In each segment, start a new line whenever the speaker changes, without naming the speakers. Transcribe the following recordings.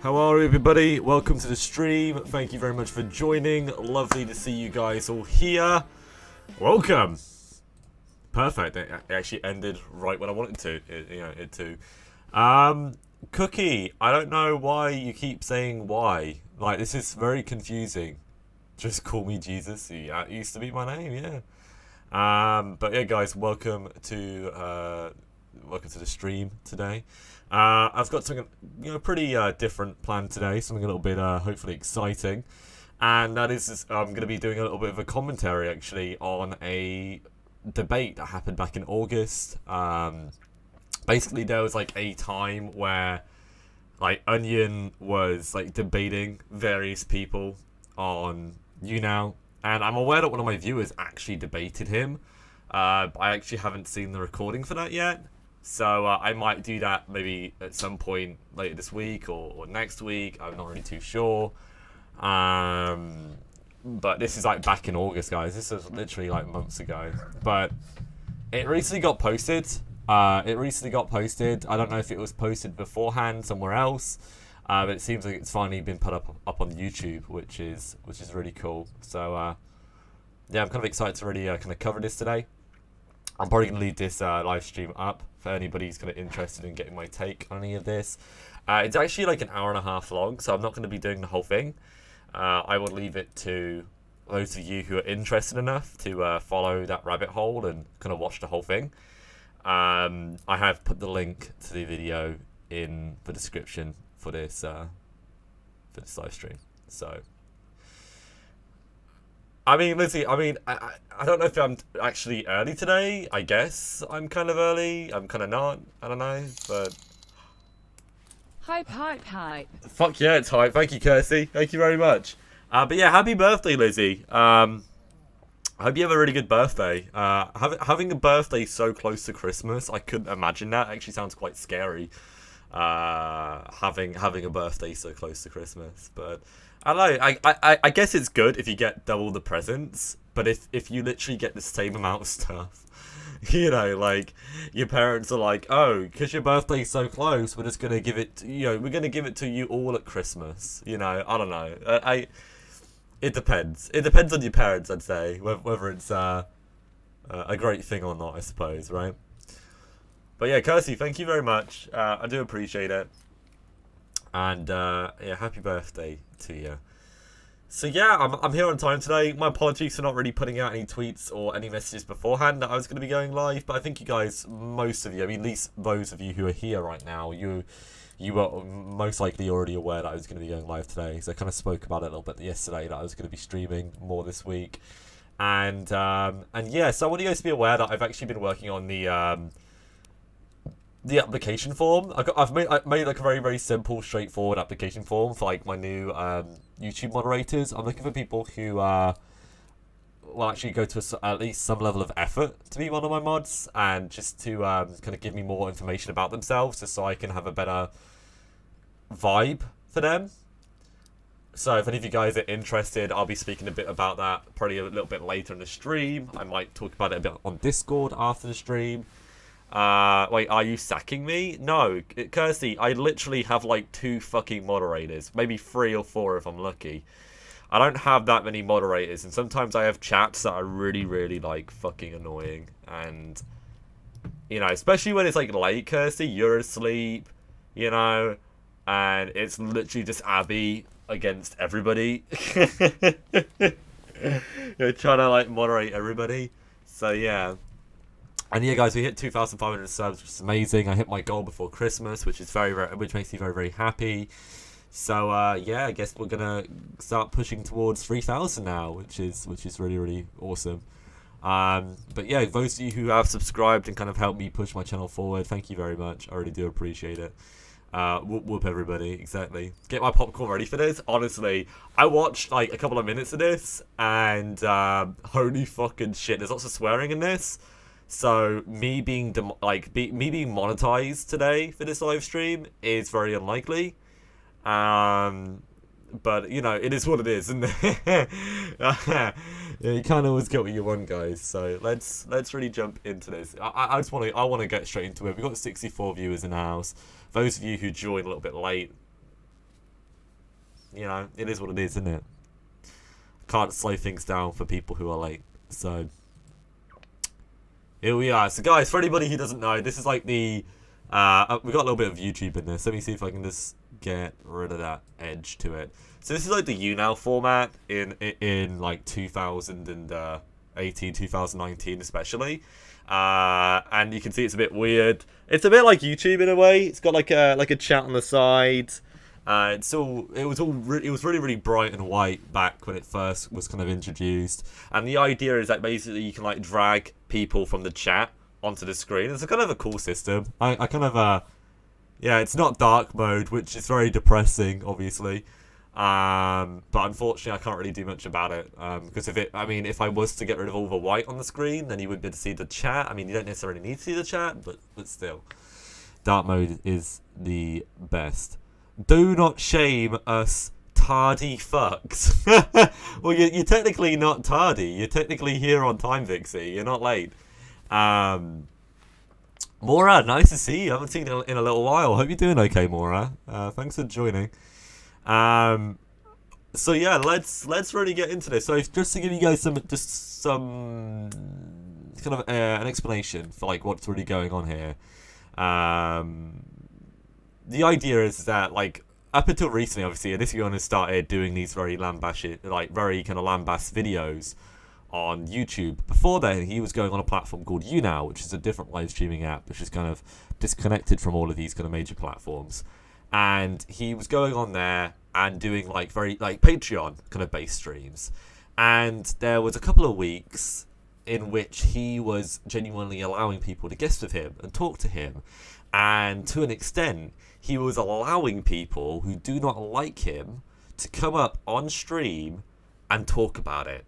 How are everybody? Welcome to the stream. Thank you very much for joining. Lovely to see you guys all here. Welcome. Perfect. It actually ended right when I wanted it to. Cookie, I don't know why you keep saying why. Like, this is very confusing. Just call me Jesus. Yeah, it used to be my name, yeah. But yeah, guys, welcome to the stream today. I've got something, pretty different planned today. Something a little bit, hopefully exciting, and that is I'm going to be doing a little bit of a commentary actually on a debate that happened back in August. Basically, there was like a time where like Onision was like debating various people on YouNow, and I'm aware that one of my viewers actually debated him. I actually haven't seen the recording for that yet. So I might do that maybe at some point later this week or next week. I'm not really too sure. But this is like back in August, guys. This was literally like months ago. But it recently got posted. I don't know if it was posted beforehand somewhere else. But it seems like it's finally been put up on YouTube, which is really cool. So yeah, I'm kind of excited to really kind of cover this today. I'm probably going to leave this live stream up for anybody who's kind of interested in getting my take on any of this. It's actually like an hour and a half long, so I'm not going to be doing the whole thing. I will leave it to those of you who are interested enough to follow that rabbit hole and kind of watch the whole thing. I have put the link to the video in the description for this live stream. So, I mean, Lizzie, I don't know if I'm actually early today. I guess I'm kind of early. I'm kind of not. I don't know, but...
Hype.
Fuck yeah, it's hype. Thank you, Kirsty. Thank you very much. But yeah, happy birthday, Lizzie. I hope you have a really good birthday. Having a birthday so close to Christmas, I couldn't imagine that. It actually sounds quite scary. Having a birthday so close to Christmas, but... I don't know, I guess it's good if you get double the presents, but if you literally get the same amount of stuff, like, your parents are like, oh, because your birthday's so close, we're just going to give it, we're going to give it to you all at Christmas, I don't know, it depends. It depends on your parents, I'd say, whether it's a great thing or not, I suppose, right? But yeah, Kirsty, thank you very much, I do appreciate it. And yeah, happy birthday to you. So yeah, I'm here on time today. My apologies for not really putting out any tweets or any messages beforehand that I was going to be going live. But I think you guys, most of you, at least those of you who are here right now, you were most likely already aware that I was going to be going live today. So I kind of spoke about it a little bit yesterday that I was going to be streaming more this week. And yeah, so I want you guys to be aware that I've actually been working on the application form. I've made like a very, very simple, straightforward application form for like my new YouTube moderators. I'm looking for people who will actually go to at least some level of effort to be one of my mods, and just to kind of give me more information about themselves, just so I can have a better vibe for them. So if any of you guys are interested, I'll be speaking a bit about that probably a little bit later in the stream. I might talk about it a bit on Discord after the stream. Wait, are you sacking me? No, Kirsty, I literally have like 2 fucking moderators. Maybe 3 or 4 if I'm lucky. I don't have that many moderators, and sometimes I have chats that are really, really like fucking annoying. And, especially when it's like late, Kirsty, you're asleep, and it's literally just Abby against everybody. You're trying to like moderate everybody. So yeah. And yeah, guys, we hit 2,500 subs, which is amazing. I hit my goal before Christmas, which is which makes me very, very happy. So yeah, I guess we're gonna start pushing towards 3,000 now, which is really, really awesome. But yeah, those of you who have subscribed and kind of helped me push my channel forward, thank you very much. I really do appreciate it. Whoop everybody, exactly. Get my popcorn ready for this. Honestly, I watched like a couple of minutes of this, and holy fucking shit, there's lots of swearing in this. So me being monetized today for this live stream is very unlikely. But it is what it is, isn't it? Yeah, you can't always get what you want, guys. So let's really jump into this. I want to get straight into it. We've got 64 viewers in the house. Those of you who joined a little bit late, you know, it is what it is, isn't it? Can't slow things down for people who are late. So here we are. So guys, for anybody who doesn't know, this is like the we got a little bit of YouTube in this. Let me see if I can just get rid of that edge to it. So this is like the YouNow format in like 2018, 2019 especially. And you can see it's a bit weird. It's a bit like YouTube in a way. It's got like a chat on the side. It was really bright and white back when it first was kind of introduced. And the idea is that basically you can like drag people from the chat onto the screen. It's a kind of a cool system. I kind of yeah, it's not dark mode, which is very depressing, obviously. But unfortunately, I can't really do much about it. Because if I was to get rid of all the white on the screen, then you wouldn't be able to see the chat. I mean, you don't necessarily need to see the chat, but still, dark mode is the best. Do not shame us tardy fucks. Well, you're technically not tardy. You're technically here on time, Vixie. You're not late. Mora, nice to see you. I haven't seen you in a little while. Hope you're doing okay, Mora. Thanks for joining. So yeah, let's really get into this. So just to give you guys some kind of an explanation for like what's really going on here. The idea is that like up until recently, obviously, Onision has started doing these very kind of lambast videos on YouTube. Before then, he was going on a platform called YouNow, which is a different live streaming app, which is kind of disconnected from all of these kind of major platforms. And he was going on there and doing like very like Patreon kind of based streams. And there was a couple of weeks in which he was genuinely allowing people to guest with him and talk to him. And to an extent, he was allowing people who do not like him to come up on stream and talk about it.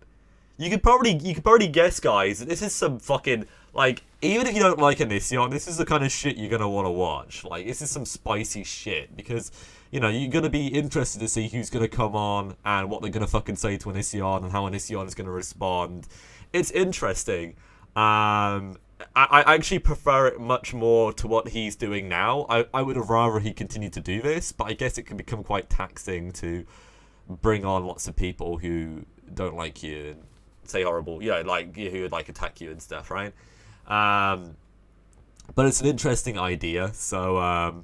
You could probably guess, guys, that this is some fucking, like, even if you don't like Onision, this is the kind of shit you're going to want to watch. Like, this is some spicy shit, because, you know, you're going to be interested to see who's going to come on and what they're going to fucking say to Onision and how Onision is going to respond. It's interesting. I actually prefer it much more to what he's doing now. I would have rather he continued to do this, but I guess it can become quite taxing to bring on lots of people who don't like you and say horrible, you know, like who would like attack you and stuff, right? But it's an interesting idea. So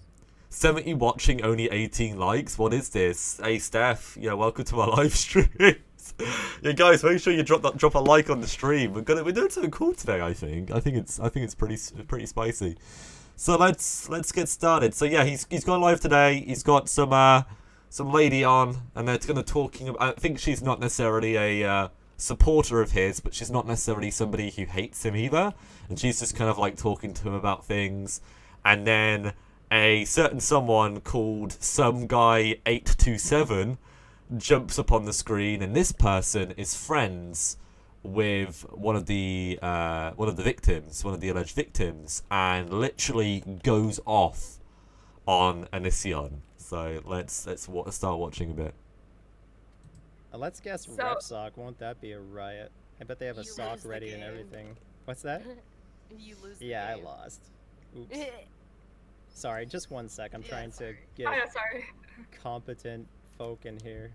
70 watching, only 18 likes. What is this? Hey Steph, yeah, welcome to my live stream. Yeah, guys, make sure you drop a like on the stream. We're doing something cool today. I think it's pretty spicy. So let's get started. So yeah, he's gone live today. He's got some lady on, and they're going to talking about. I think she's not necessarily a supporter of his, but she's not necessarily somebody who hates him either. And she's just kind of like talking to him about things, and then a certain someone called some guy 827 jumps upon the screen, and this person is friends with one of the victims, one of the alleged victims, and literally goes off on Onision. So let's start watching a bit.
Let's guess rep sock. Won't that be a riot? I bet they have a sock ready and everything. What's that?
You lose.
Yeah, I lost. Oops. Sorry, just 1 sec. I'm trying to get competent folk in here.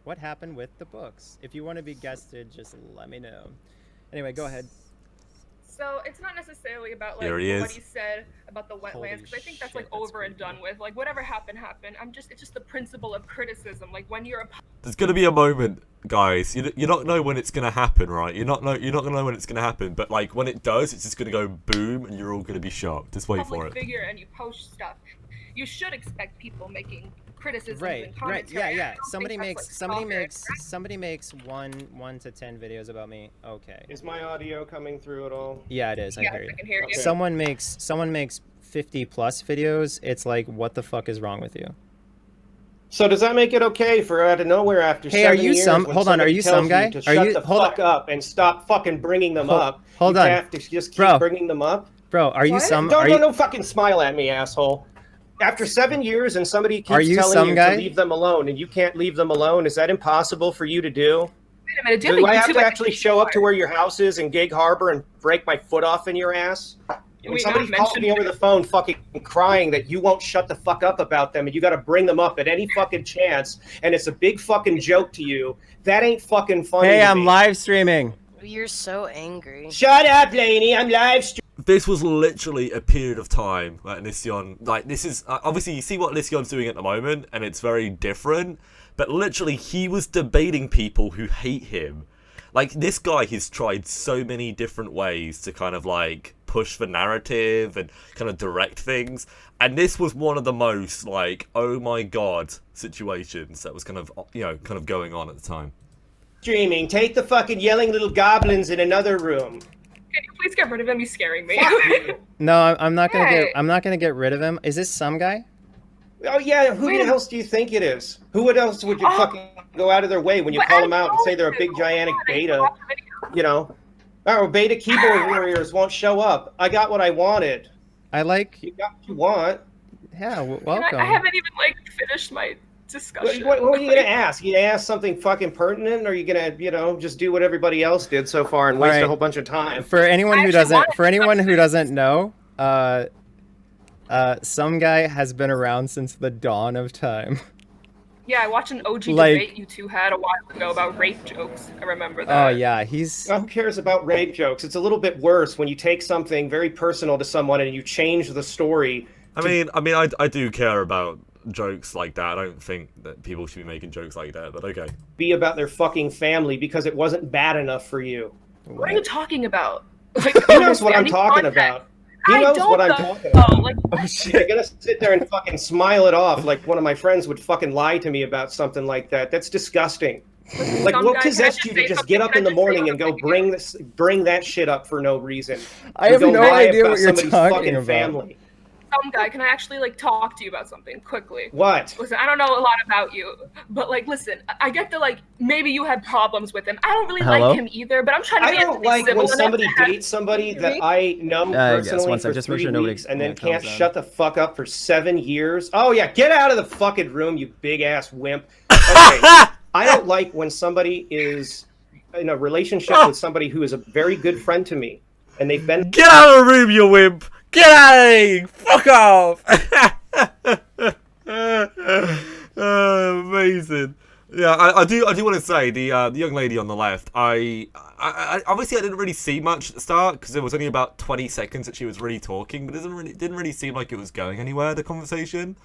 What happened with the books? If you want to be guested, just let me know. Anyway, go ahead.
So it's not necessarily about like what he said about the wetlands, because I think that's like over and done with. Like whatever happened. It's just the principle of criticism. Like when you're
there's gonna be a moment, guys. You don't know when it's gonna happen, right? You're not gonna know when it's gonna happen, but like when it does, it's just gonna go boom, and you're all gonna be shocked. Just wait for it.
Figure and you post stuff. You should expect people making criticism.
Right. Yeah. Somebody makes 1 to 10 videos about me. Okay.
Is my audio coming through at all?
Yeah, it is. I hear you.
I can hear you.
Someone makes 50 plus videos. It's like, what the fuck is wrong with you?
So does that make it okay for out of nowhere after 7 years?
Are you some? Hold on. Are you some guy?
To shut the fuck up and stop fucking bringing them up.
Hold on.
You have to just keep bringing them up.
Bro, are you some?
Don't fucking smile at me, asshole. After 7 years and somebody keeps telling you to leave them alone and you can't leave them alone, is that impossible for you to do?
Wait a minute,
do I have to actually show up to where your house is in Gig Harbor and break my foot off in your ass? When somebody calls me over the phone fucking crying that you won't shut the fuck up about them and you got to bring them up at any fucking chance and it's a big fucking joke to you, that ain't fucking funny.
Hey, I'm live streaming.
You're so angry.
Shut up, Laney. I'm live streaming.
This was literally a period of time that Onision, like, this is, obviously you see what Onision's doing at the moment and it's very different, but literally he was debating people who hate him. Like, this guy has tried so many different ways to kind of, like, push the narrative and kind of direct things. And this was one of the most, like, oh my god situations that was kind of, you know, kind of going on at the time.
Streaming. Take the fucking yelling little goblins in another room.
Can you please get rid of him? He's scaring me.
No, I'm not gonna get rid of him. Is this some guy?
Oh yeah, who else do you think it is? Who else would you fucking go out of their way when you call them out and say they're a big gigantic beta? You know, oh, beta keyboard warriors won't show up. I got what I wanted.
I like.
You got what you want.
Yeah, welcome.
I haven't even like finished my discussion.
What are you gonna ask? You gonna ask something fucking pertinent, or are you gonna, you know, just do what everybody else did so far and waste a whole bunch of time?
For anyone who doesn't know, some guy has been around since the dawn of time.
Yeah, I watched an OG debate you two had a while ago about rape jokes. I remember that.
Oh yeah, he's.
Who cares about rape jokes? It's a little bit worse when you take something very personal to someone and you change the story.
I do care about jokes like that. I don't think that people should be making jokes like that, but okay.
Be about their fucking family because it wasn't bad enough for you.
What are you talking about?
Like, who knows what I'm talking about? He knows what I'm talking about.
Like,
oh shit, I'm gonna sit there and fucking smile it off like one of my friends would fucking lie to me about something like that. That's disgusting. Like, what possessed you to just get up in the morning and go bring that shit up for no reason?
I have no idea what you're talking about.
Family.
Some guy, can I actually like talk to you about something quickly?
What?
Listen, I don't know a lot about you, but like, listen, I get that like maybe you had problems with him. I don't really like him either, but I'm trying to be.
I don't like when somebody dates somebody that I know personally for 3 weeks and then can't shut the fuck up for 7 years. Oh yeah, get out of the fucking room, you big ass wimp. Okay, I don't like when somebody is in a relationship with somebody who is a very good friend to me, and they've been.
Get out of the room, you wimp. Get out of here! Fuck off! Amazing. Yeah, I do want to say the young lady on the left. I obviously I didn't really see much at the start because it was only about 20 seconds that she was really talking, but it didn't really seem like it was going anywhere, the conversation.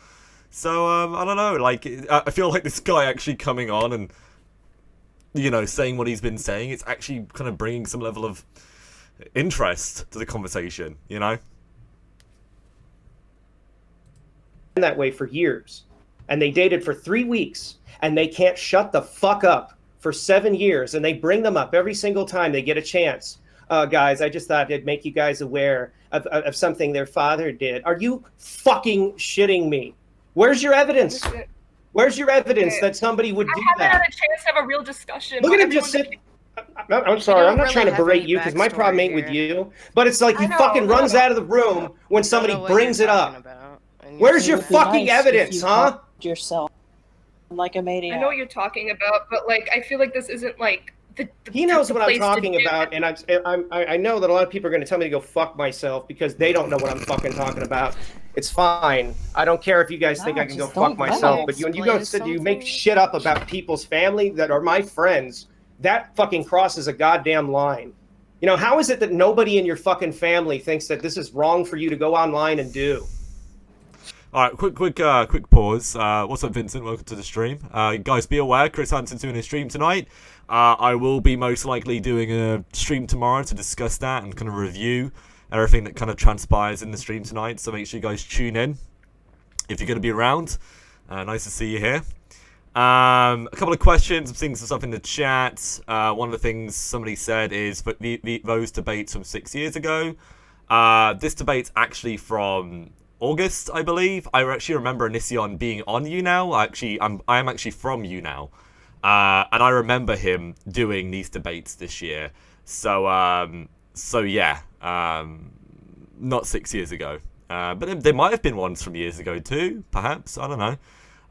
So I don't know. Like, I feel like this guy actually coming on and, you know, saying what he's been saying, it's actually kind of bringing some level of interest to the conversation. You know.
That way for years, and they dated for 3 weeks, and they can't shut the fuck up for 7 years, and they bring them up every single time they get a chance. Guys, I just thought it'd make you guys aware of something their father did. Are you fucking shitting me? Where's your evidence? Where's your evidence that somebody would do that?
I haven't had a chance to have a real discussion.
Look at him just sit. I'm sorry, I'm not trying to berate you because my problem ain't with you, but it's like he fucking runs out of the room when somebody brings it up. Where's your fucking evidence, huh?
Yourself, like a maniac.
I know what you're talking about, but like I feel like this isn't like
he knows what I'm talking about, and I know that a lot of people are going to tell me to go fuck myself because they don't know what I'm fucking talking about. It's fine. I don't care if you guys think I can go fuck myself, but when you go you make shit up about people's family that are my friends, that fucking crosses a goddamn line. You know, how is it that nobody in your fucking family thinks that this is wrong for you to go online and do?
All right, quick pause. What's up, Vincent? Welcome to the stream. Guys, be aware, Chris Hansen's doing a stream tonight. I will be most likely doing a stream tomorrow to discuss that and kind of review everything that kind of transpires in the stream tonight. So make sure you guys tune in if you're going to be around. Nice to see you here. A couple of questions, seeing some stuff in the chat. One of the things somebody said is that those debates from 6 years ago. This debate's actually from August, I believe. I actually remember Onision being on YouNow. I am actually from YouNow, and I remember him doing these debates this year. So yeah, not 6 years ago, but there might have been ones from years ago too, perhaps. I don't know.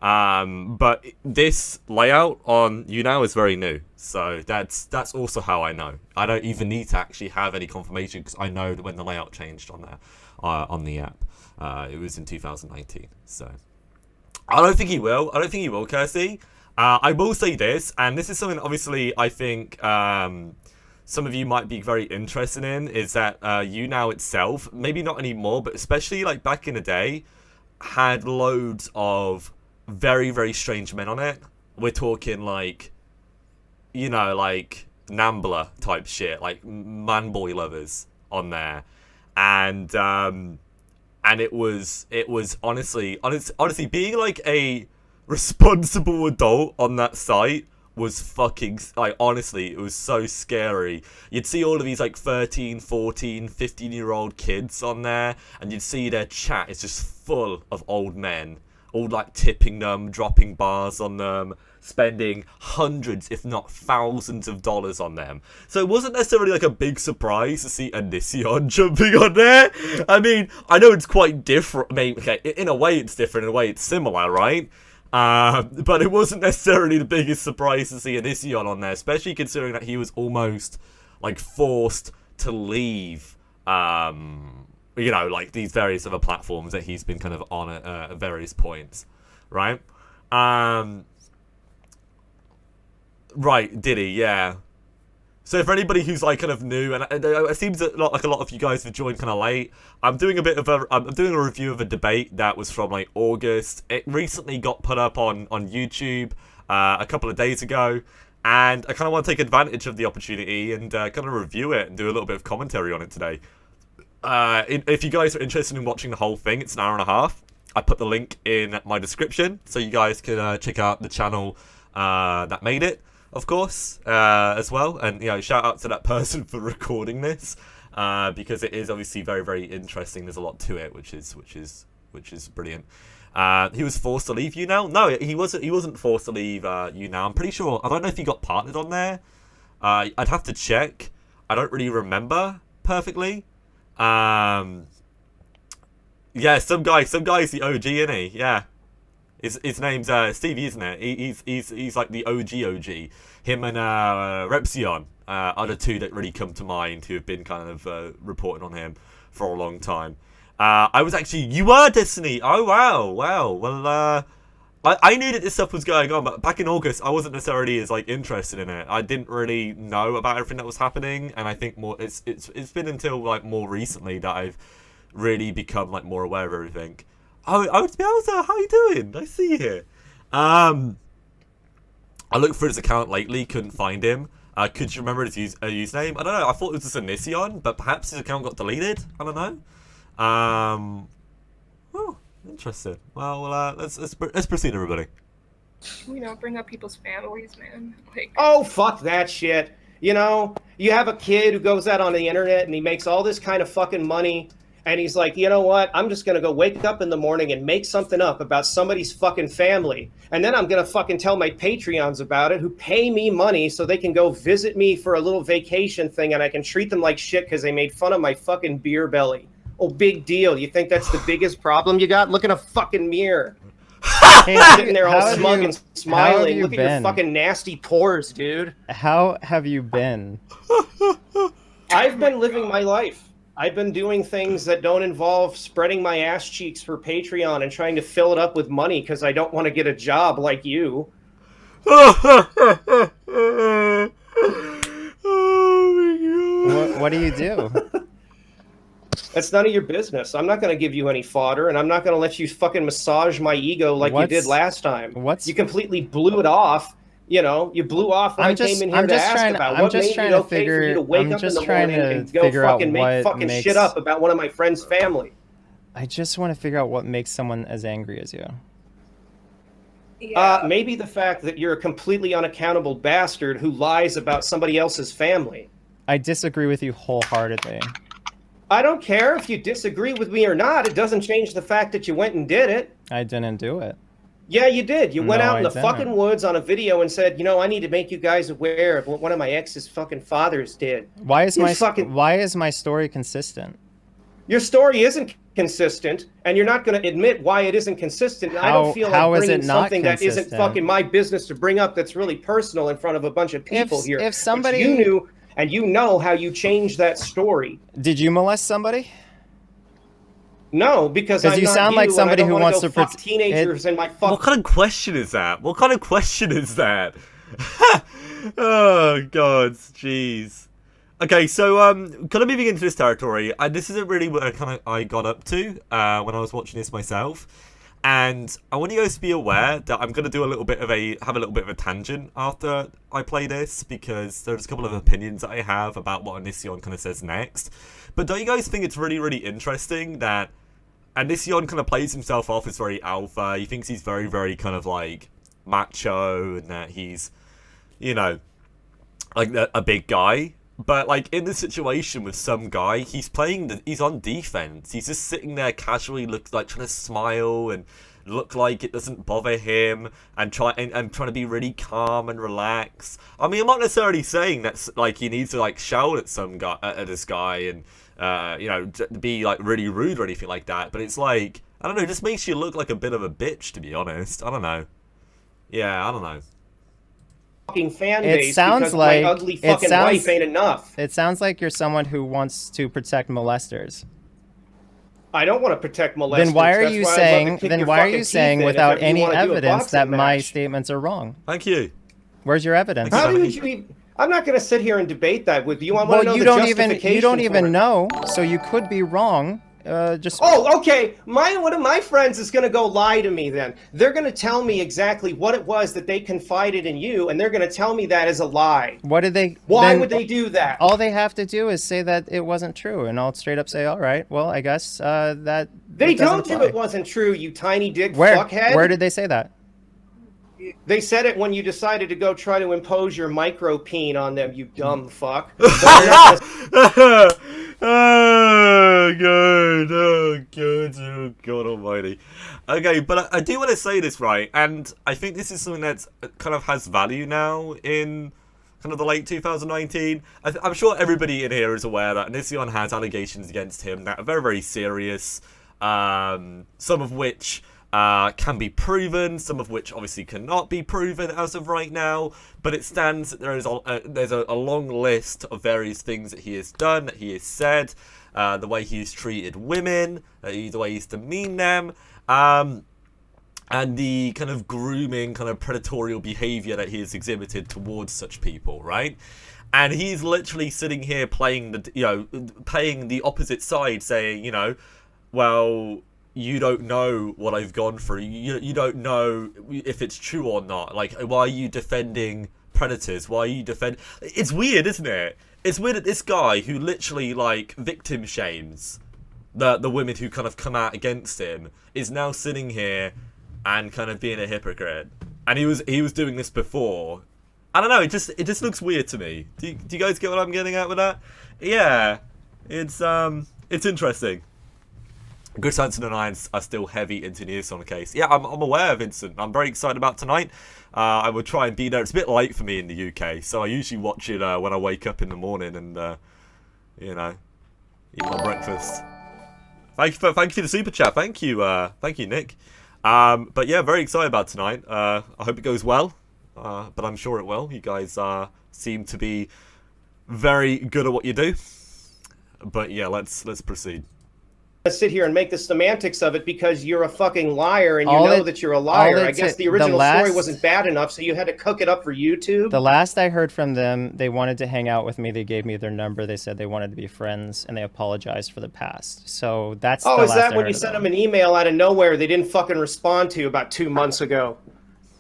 But this layout on YouNow is very new, so that's also how I know. I don't even need to actually have any confirmation because I know that when the layout changed on there, on the app, it was in 2019. So I don't think he will. I don't think he will, Kirsty. I will say this, and this is something obviously I think some of you might be very interested in, is that YouNow itself, maybe not anymore, but especially like back in the day, had loads of very, very strange men on it. We're talking like, you know, like Nambler type shit, like man boy lovers on there, and it was honestly being like a responsible adult on that site was fucking, like, honestly, it was so scary. You'd see all of these like 13, 14, 15-year-old kids on there, and you'd see their chat is just full of old men, all like tipping them, dropping bars on them, spending hundreds, if not thousands of dollars on them. So it wasn't necessarily like a big surprise to see Onision jumping on there. I mean, I know it's quite different. I mean, okay, in a way it's different, in a way it's similar, right? But it wasn't necessarily the biggest surprise to see Onision on there, especially considering that he was almost like forced to leave, you know, like these various other platforms that he's been kind of on at various points, right? Right, did he? Yeah. So for anybody who's like kind of new, and it seems that like a lot of you guys have joined kind of late, I'm doing a review of a debate that was from like August. It recently got put up on YouTube a couple of days ago, and I kind of want to take advantage of the opportunity and kind of review it and do a little bit of commentary on it today. If you guys are interested in watching the whole thing, it's an hour and a half. I put the link in my description so you guys can check out the channel that made it, of course, as well. And, you know, shout out to that person for recording this, because it is obviously very, very interesting. There's a lot to it, which is brilliant. He was forced to leave YouNow. No, he wasn't forced to leave YouNow. I'm pretty sure. I don't know if he got partnered on there. I'd have to check. I don't really remember perfectly. Yeah, some guy's the OG, isn't he? Yeah. His name's Stevie, isn't it? He's like the OG. Him and Repsion are the two that really come to mind who have been kind of reporting on him for a long time. You were Destiny. Oh wow. Well, I knew that this stuff was going on, but back in August, I wasn't necessarily as like interested in it. I didn't really know about everything that was happening, and I think it's been until like more recently that I've really become like more aware of everything. Oh, Bielsa, how you doing? Nice to see you here. I looked for his account lately, couldn't find him. Could you remember his username? I don't know. I thought it was just Onision, but perhaps his account got deleted. I don't know. Oh, interesting. Well, let's proceed, everybody.
You know, bring up people's families, man. Like,
oh, fuck that shit. You know, you have a kid who goes out on the internet and he makes all this kind of fucking money. And he's like, you know what? I'm just going to go wake up in the morning and make something up about somebody's fucking family. And then I'm going to fucking tell my Patreons about it who pay me money so they can go visit me for a little vacation thing and I can treat them like shit because they made fun of my fucking beer belly. Oh, big deal. You think that's the biggest problem you got? Look in a fucking mirror. Hey, sitting there all smug and smiling. Look at your fucking nasty pores, dude.
How have you been?
I've been living my life. I've been doing things that don't involve spreading my ass cheeks for Patreon and trying to fill it up with money because I don't want to get a job like you.
Oh my God. What do you do?
That's none of your business. I'm not going to give you any fodder, and I'm not going to let you fucking massage my ego like you did last time. You completely blew it off. You know, you blew off when I came in here to ask about what made it okay for you to wake up in the morning and go fucking make fucking shit up about one of my friend's family.
I just want to figure out what makes someone as angry as you.
Yeah.
Maybe the fact that you're a completely unaccountable bastard who lies about somebody else's family.
I disagree with you wholeheartedly.
I don't care if you disagree with me or not. It doesn't change the fact that you went and did it.
I didn't do it.
Yeah, you did. You went out in the fucking woods on a video and said, you know, I need to make you guys aware of what one of my ex's fucking fathers did.
Why is my story consistent?
Your story isn't consistent, and you're not going to admit why it isn't consistent. I don't feel like bringing something that isn't fucking my business to bring up that's really personal in front of a bunch of people here.
If somebody
you knew, and you know how you changed that story.
Did you molest somebody?
No, because I'm
you
not
sound like somebody who wants to
fuck teenagers in my fuck.
What kind of question is that? What kind of question is that? Oh god, jeez. Okay, so kind of moving into this territory, this isn't really what I got up to when I was watching this myself, and I want you guys to be aware that I'm gonna do have a little bit of a tangent after I play this, because there's a couple of opinions that I have about what Onision kind of says next. But don't you guys think it's really, really interesting that Onision kind of plays himself off as very alpha? He thinks he's very, very kind of like macho, and that he's, you know, like a big guy. But like in the situation with some guy, he's on defense. He's just sitting there casually, trying to smile and look like it doesn't bother him, and trying to be really calm and relax. I mean, I'm not necessarily saying that's like he needs to like shout at some guy, at this guy, and you know, be like really rude or anything like that. But it's like, I don't know, it just makes you look like a bit of a bitch, to be honest. I don't know. Yeah, I don't know.
Fucking fan base,
it sounds
because
like
my ugly fucking wife ain't enough.
It sounds like you're someone who wants to protect molesters.
I don't want to protect molesters.
Then why are you saying? Then why are you saying without any evidence that my statements are wrong?
Thank you.
Where's your evidence?
How do you even? I'm not going to sit here and debate that with you. I want to know
you
the
don't
justification
you don't even
for it.
know, so you could be wrong. Just.
Oh, okay. One of my friends is going to go lie to me then. They're going to tell me exactly what it was that they confided in you, and they're going to tell me that is a lie.
What did they?
Why would they do that?
All they have to do is say that it wasn't true, and I'll straight up say, all right, well, I guess that.
They told you it wasn't true, you tiny dick fuckhead.
Where did they say that?
They said it when you decided to go try to impose your micro-peen on them, you dumb fuck.
Oh god almighty. Okay, but I do want to say this, right, and I think this is something that kind of has value now in kind of the late 2019. I'm sure everybody in here is aware that Onision has allegations against him that are very, very serious, some of which can be proven, some of which obviously cannot be proven as of right now, but it stands that there's a long list of various things that he has done, that he has said, the way he's treated women, the way he's demeaned them, and the kind of grooming, kind of predatorial behavior that he has exhibited towards such people, right? And he's literally sitting here playing the opposite side, saying, you know, well, you don't know what I've gone through. You don't know if it's true or not. Like, why are you defending predators? Why are you It's weird, isn't it? It's weird that this guy who literally, like, victim shames the women who kind of come out against him is now sitting here and kind of being a hypocrite. And he was doing this before. I don't know, it just looks weird to me. Do you guys get what I'm getting at with that? Yeah. It's interesting. Good Sanson and I are still heavy into the Onision case. Yeah, I'm aware, Vincent. I'm very excited about tonight. I will try and be there. It's a bit late for me in the UK, so I usually watch it when I wake up in the morning and, you know, eat my breakfast. Thank you for the super chat. Thank you, Nick. But yeah, very excited about tonight. I hope it goes well, but I'm sure it will. You guys seem to be very good at what you do. But yeah, let's proceed.
Sit here and make the semantics of it because you're a fucking liar and you know that you're a liar. I guess the original story wasn't bad enough, so you had to cook it up for YouTube.
The last I heard from them, they wanted to hang out with me. They gave me their number. They said they wanted to be friends, and they apologized for the past. So that's the last I heard of them. Oh, is that when you sent them an
email out of nowhere they didn't fucking respond to you about 2 months ago?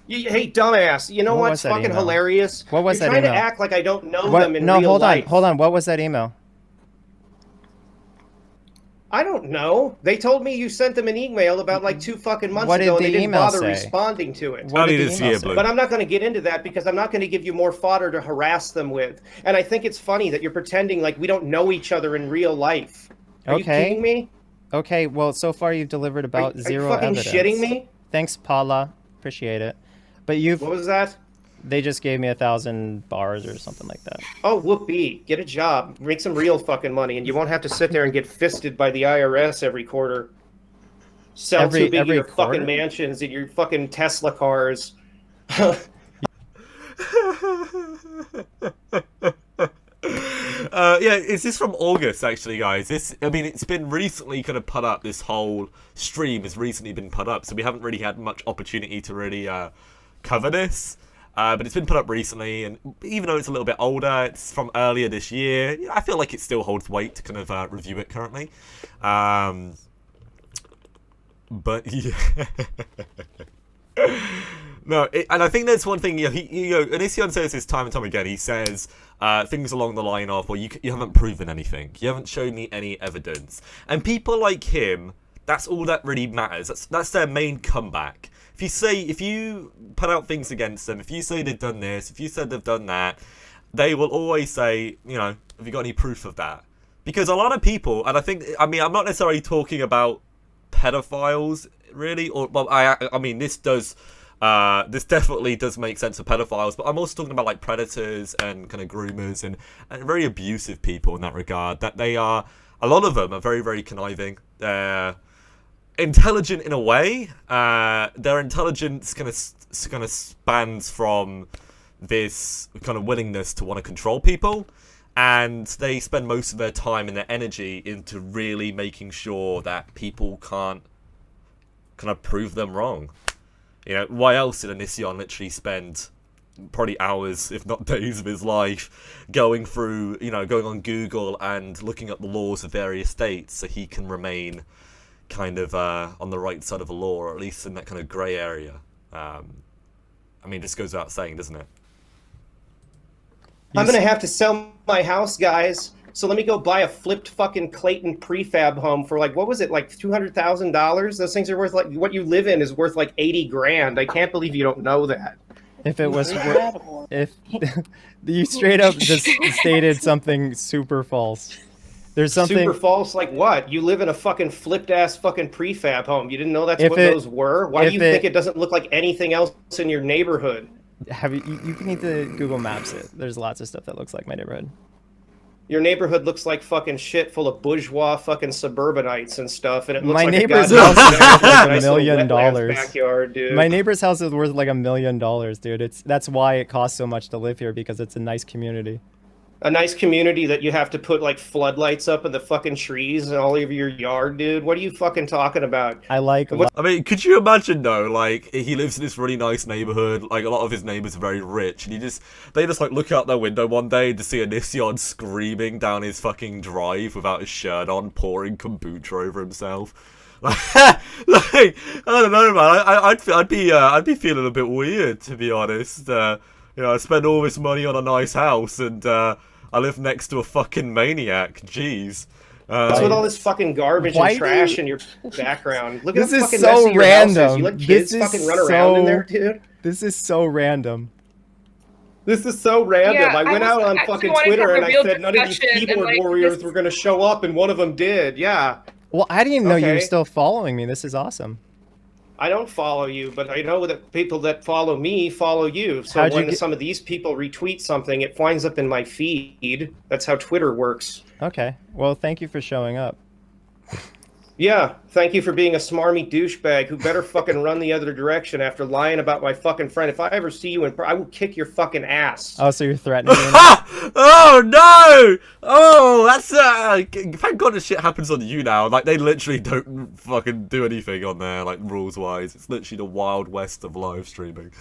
Hey, dumbass. You know what's fucking hilarious?
What was that email?
You're trying to act like I don't know them in real life.
Hold on. What was that email?
I don't know. They told me you sent them an email about like 2 fucking months ago and they didn't bother responding to it. But I'm not going to get into that because I'm not going to give you more fodder to harass them with. And I think it's funny that you're pretending like we don't know each other in real life. Are you kidding me?
Okay, well, so far you've delivered about zero
evidence. Are you fucking shitting me?
Thanks, Paula. Appreciate it. But
What was that?
They just gave me 1,000 bars or something like that.
Oh, whoopee. Get a job. Make some real fucking money, and you won't have to sit there and get fisted by the IRS every quarter. Sell too big your fucking mansions and your fucking Tesla cars.
Yeah, is this from August, actually, guys? I mean, it's been recently kind of put up. This whole stream has recently been put up, so we haven't really had much opportunity to really cover this. But it's been put up recently, and even though it's a little bit older, it's from earlier this year. I feel like it still holds weight to kind of review it currently. But yeah. No, and I think there's one thing, Onision says this time and time again. He says things along the line of, well, you haven't proven anything. You haven't shown me any evidence. And people like him, that's all that really matters. That's their main comeback. If you put out things against them, if you say they've done this, if you said they've done that, they will always say, have you got any proof of that? Because a lot of people, and I'm not necessarily talking about pedophiles, really, or, well, I mean, this definitely does make sense for pedophiles, but I'm also talking about, like, predators and kind of groomers and very abusive people in that regard, that a lot of them are very, very conniving. They're intelligent in a way. Their intelligence kind of spans from this kind of willingness to want to control people, and they spend most of their time and their energy into really making sure that people can't kind of prove them wrong. Why else did Onision literally spend probably hours, if not days of his life going through, going on Google and looking up the laws of various states so he can remain kind of on the right side of the law, or at least in that kind of grey area. I mean, it just goes without saying, doesn't it?
I'm going to have to sell my house, guys. So let me go buy a flipped fucking Clayton prefab home for, like, what was it, like $200,000? Those things are worth, like, what you live in is worth like 80 grand. I can't believe you don't know that.
If it was, if you straight up just stated something super false. There's something
super false, like what? You live in a fucking flipped ass fucking prefab home. You didn't know that's what those were? Why do you think it doesn't look like anything else in your neighborhood?
You need to Google Maps it. There's lots of stuff that looks like my neighborhood.
Your neighborhood looks like fucking shit full of bourgeois fucking suburbanites and stuff, and it looks
my
like
neighbor's house is worth like $1 million.
Backyard, dude.
My neighbor's house is worth like $1 million, dude. That's why it costs so much to live here, because it's a nice community.
A nice community that you have to put like floodlights up in the fucking trees and all over your yard, dude. What are you fucking talking about?
I
mean, could you imagine though? Like, he lives in this really nice neighborhood. Like, a lot of his neighbors are very rich, and they just like look out their window one day to see Onision screaming down his fucking drive without his shirt on, pouring kombucha over himself. Like, I don't know, man. I'd be feeling a bit weird, to be honest. I spend all this money on a nice house, and I live next to a fucking maniac. Jeez.
What's with all this fucking garbage and trash in your background? Look at
this
how fucking
is so
messy your
random.
house is. You let kids fucking run around in there, dude?
This is so random.
This is so random.
Yeah,
I went out on fucking Twitter and I said none of these keyboard warriors were going to show up, and one of them did. Yeah.
Well, I didn't even know you were still following me. This is awesome.
I don't follow you, but I know that people that follow me follow you. So when some of these people retweet something, it winds up in my feed. That's how Twitter works.
Okay. Well, thank you for showing up.
Yeah, thank you for being a smarmy douchebag who better fucking run the other direction after lying about my fucking friend. If I ever see you I will kick your fucking ass.
Oh, so you're threatening me?
Oh, no! Oh, that's... thank God this shit happens on YouNow. Like, they literally don't fucking do anything on there, like, rules-wise. It's literally the Wild West of live streaming.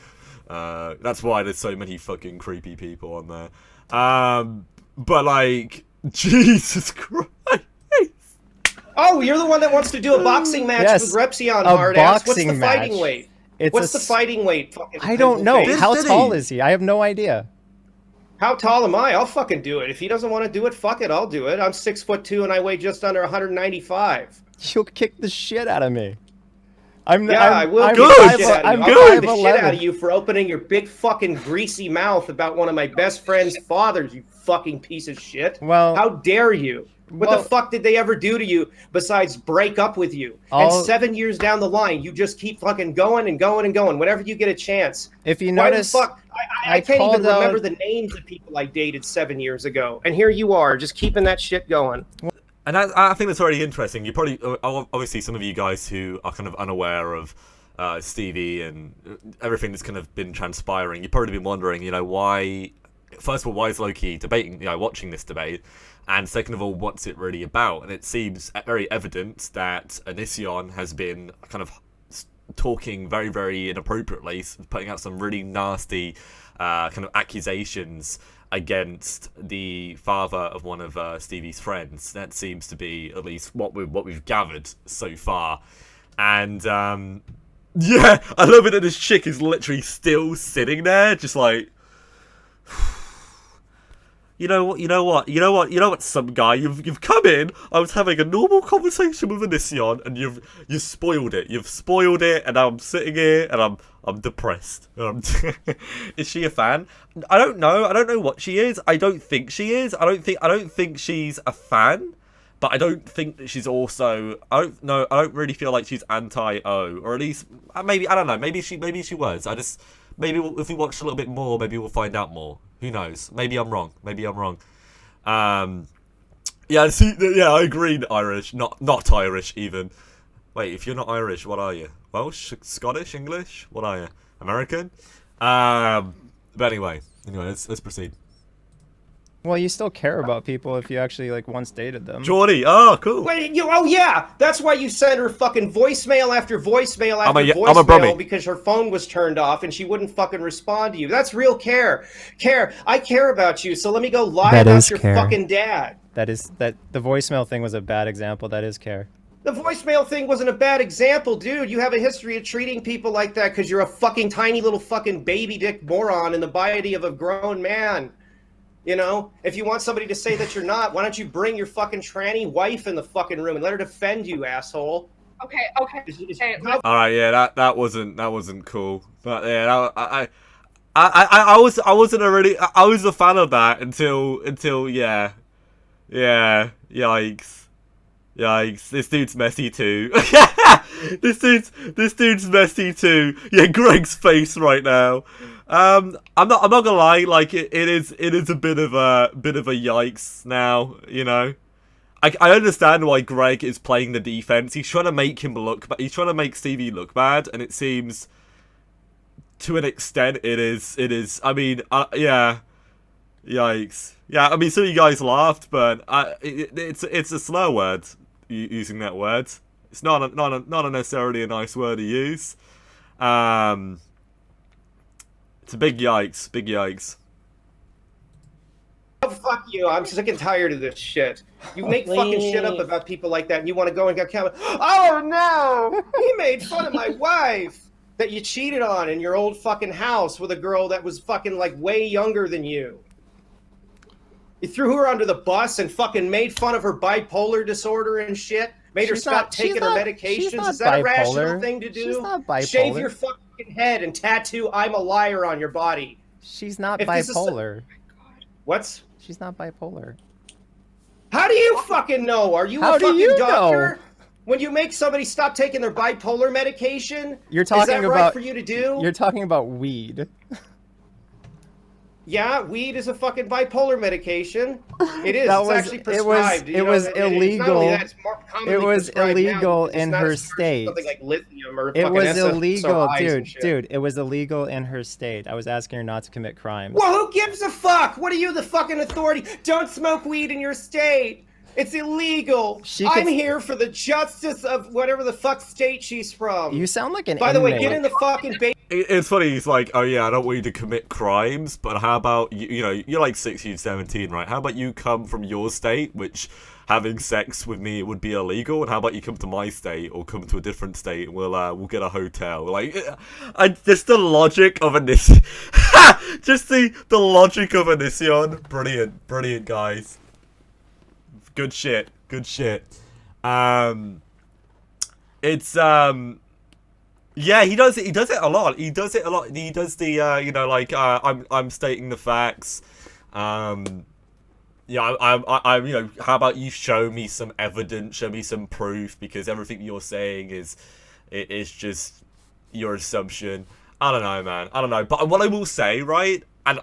That's why there's so many fucking creepy people on there. But, like, Jesus Christ.
Oh, you're the one that wants to do a boxing match with Repsion, hard-ass. What's the fighting weight? What's the fighting weight?
I don't know. How tall is he? I have no idea.
How tall am I? I'll fucking do it. If he doesn't want to do it, fuck it, I'll do it. I'm 6'2" and I weigh just under 195.
You'll kick the shit out of me.
I will kick the shit out of you. I'll kick the shit out of you for opening your big fucking greasy mouth about one of my best friend's fathers, you fucking piece of shit.
Well,
how dare you? What the fuck did they ever do to you besides break up with you? And 7 years down the line, you just keep fucking going and going and going whenever you get a chance.
If you notice,
I can't even remember the names of people I dated 7 years ago. And here you are, just keeping that shit going.
And I think that's already interesting. You probably, obviously, some of you guys who are kind of unaware of Stevie and everything that's kind of been transpiring, you've probably been wondering, you know, why. First of all, why is Loki debating, you know, watching this debate? And second of all, what's it really about? And it seems very evident that Onision has been kind of talking very, very inappropriately, putting out some really nasty kind of accusations against the father of one of Stevie's friends. That seems to be at least what we've gathered so far. And yeah, I love it that this chick is literally still sitting there, just like. You know what, some guy, you've come in, I was having a normal conversation with Onision, and you've spoiled it. You've spoiled it, and I'm sitting here, and I'm depressed. Is she a fan? I don't know. I don't know what she is. I don't think she is. I don't think she's a fan, but I don't think that she's also. I don't really feel like she's anti-O, or at least maybe I don't know. Maybe she was. Maybe if we watch a little bit more, maybe we'll find out more. Who knows? Maybe I'm wrong. Yeah, see, yeah, I agree. Irish, not Irish even. Wait, if you're not Irish, what are you? Welsh, Scottish, English? What are you? American? But anyway, let's proceed.
Well, you still care about people if you actually like once dated them.
Geordie, oh cool.
Wait, oh yeah, that's why you sent her fucking voicemail after voicemail after voicemail because her phone was turned off and she wouldn't fucking respond to you. That's real care. I care about you, so let me go lie about your fucking dad.
The voicemail thing was a bad example. That is care.
The voicemail thing wasn't a bad example, dude. You have a history of treating people like that because you're a fucking tiny little fucking baby dick moron in the body of a grown man. You know, if you want somebody to say that you're not, why don't you bring your fucking tranny wife in the fucking room and let her defend you, asshole?
Okay.
All right, yeah, that wasn't cool. But yeah, I was a fan of that until yeah, yikes. This dude's messy too. this dude's messy too. Yeah, Greg's face right now. I'm not gonna lie, like it is a bit of a yikes now, you know. I understand why Greg is playing the defense. He's trying to make him look bad. He's trying to make Stevie look bad, and it seems to an extent it is. I mean, yeah, yikes. Yeah, I mean, some of you guys laughed, but it's a slur word. Using that word, it's not necessarily a nice word to use. It's a big yikes.
Oh, fuck you. I'm sick and tired of this shit. You make fucking shit up about people like that and you want to go and get camera. Oh no! He made fun of my wife that you cheated on in your old fucking house with a girl that was fucking like way younger than you. You threw her under the bus and fucking made fun of her bipolar disorder and shit. Made her stop taking her medications. Is that a rational thing to do?
She's not bipolar.
Shave your fucking head and tattoo "I'm a liar" on your body.
She's not bipolar.
What's?
She's not bipolar.
How do you fucking know? Are you a fucking doctor? When you make somebody stop taking their bipolar medication,
you're talking
is that
about
right for you to do?
You're talking about weed.
Yeah, weed is a fucking bipolar medication. It is. It's actually prescribed.
It was illegal. It was illegal in her state.
Something like lithium or
it was illegal, dude. It was illegal in her state. I was asking her not to commit crimes.
Well, who gives a fuck? What are you, the fucking authority? Don't smoke weed in your state. It's illegal. I'm here for the justice of whatever the fuck state she's from.
You sound like an
By the way, get in the fucking
It's funny, he's like, oh yeah, I don't want you to commit crimes, but how about, you know, you're like 16, 17, right? How about you come from your state, which having sex with me would be illegal, and how about you come to my state or come to a different state and we'll get a hotel. Like, just the logic of Onision. Just the logic of Onision. Brilliant, guys. Good shit. It's yeah, he does it a lot. He does the you know, like I'm stating the facts. yeah, I'm, you know, how about you show me some evidence, show me some proof, because everything you're saying is just your assumption. I don't know, man. I don't know. But what I will say, right, and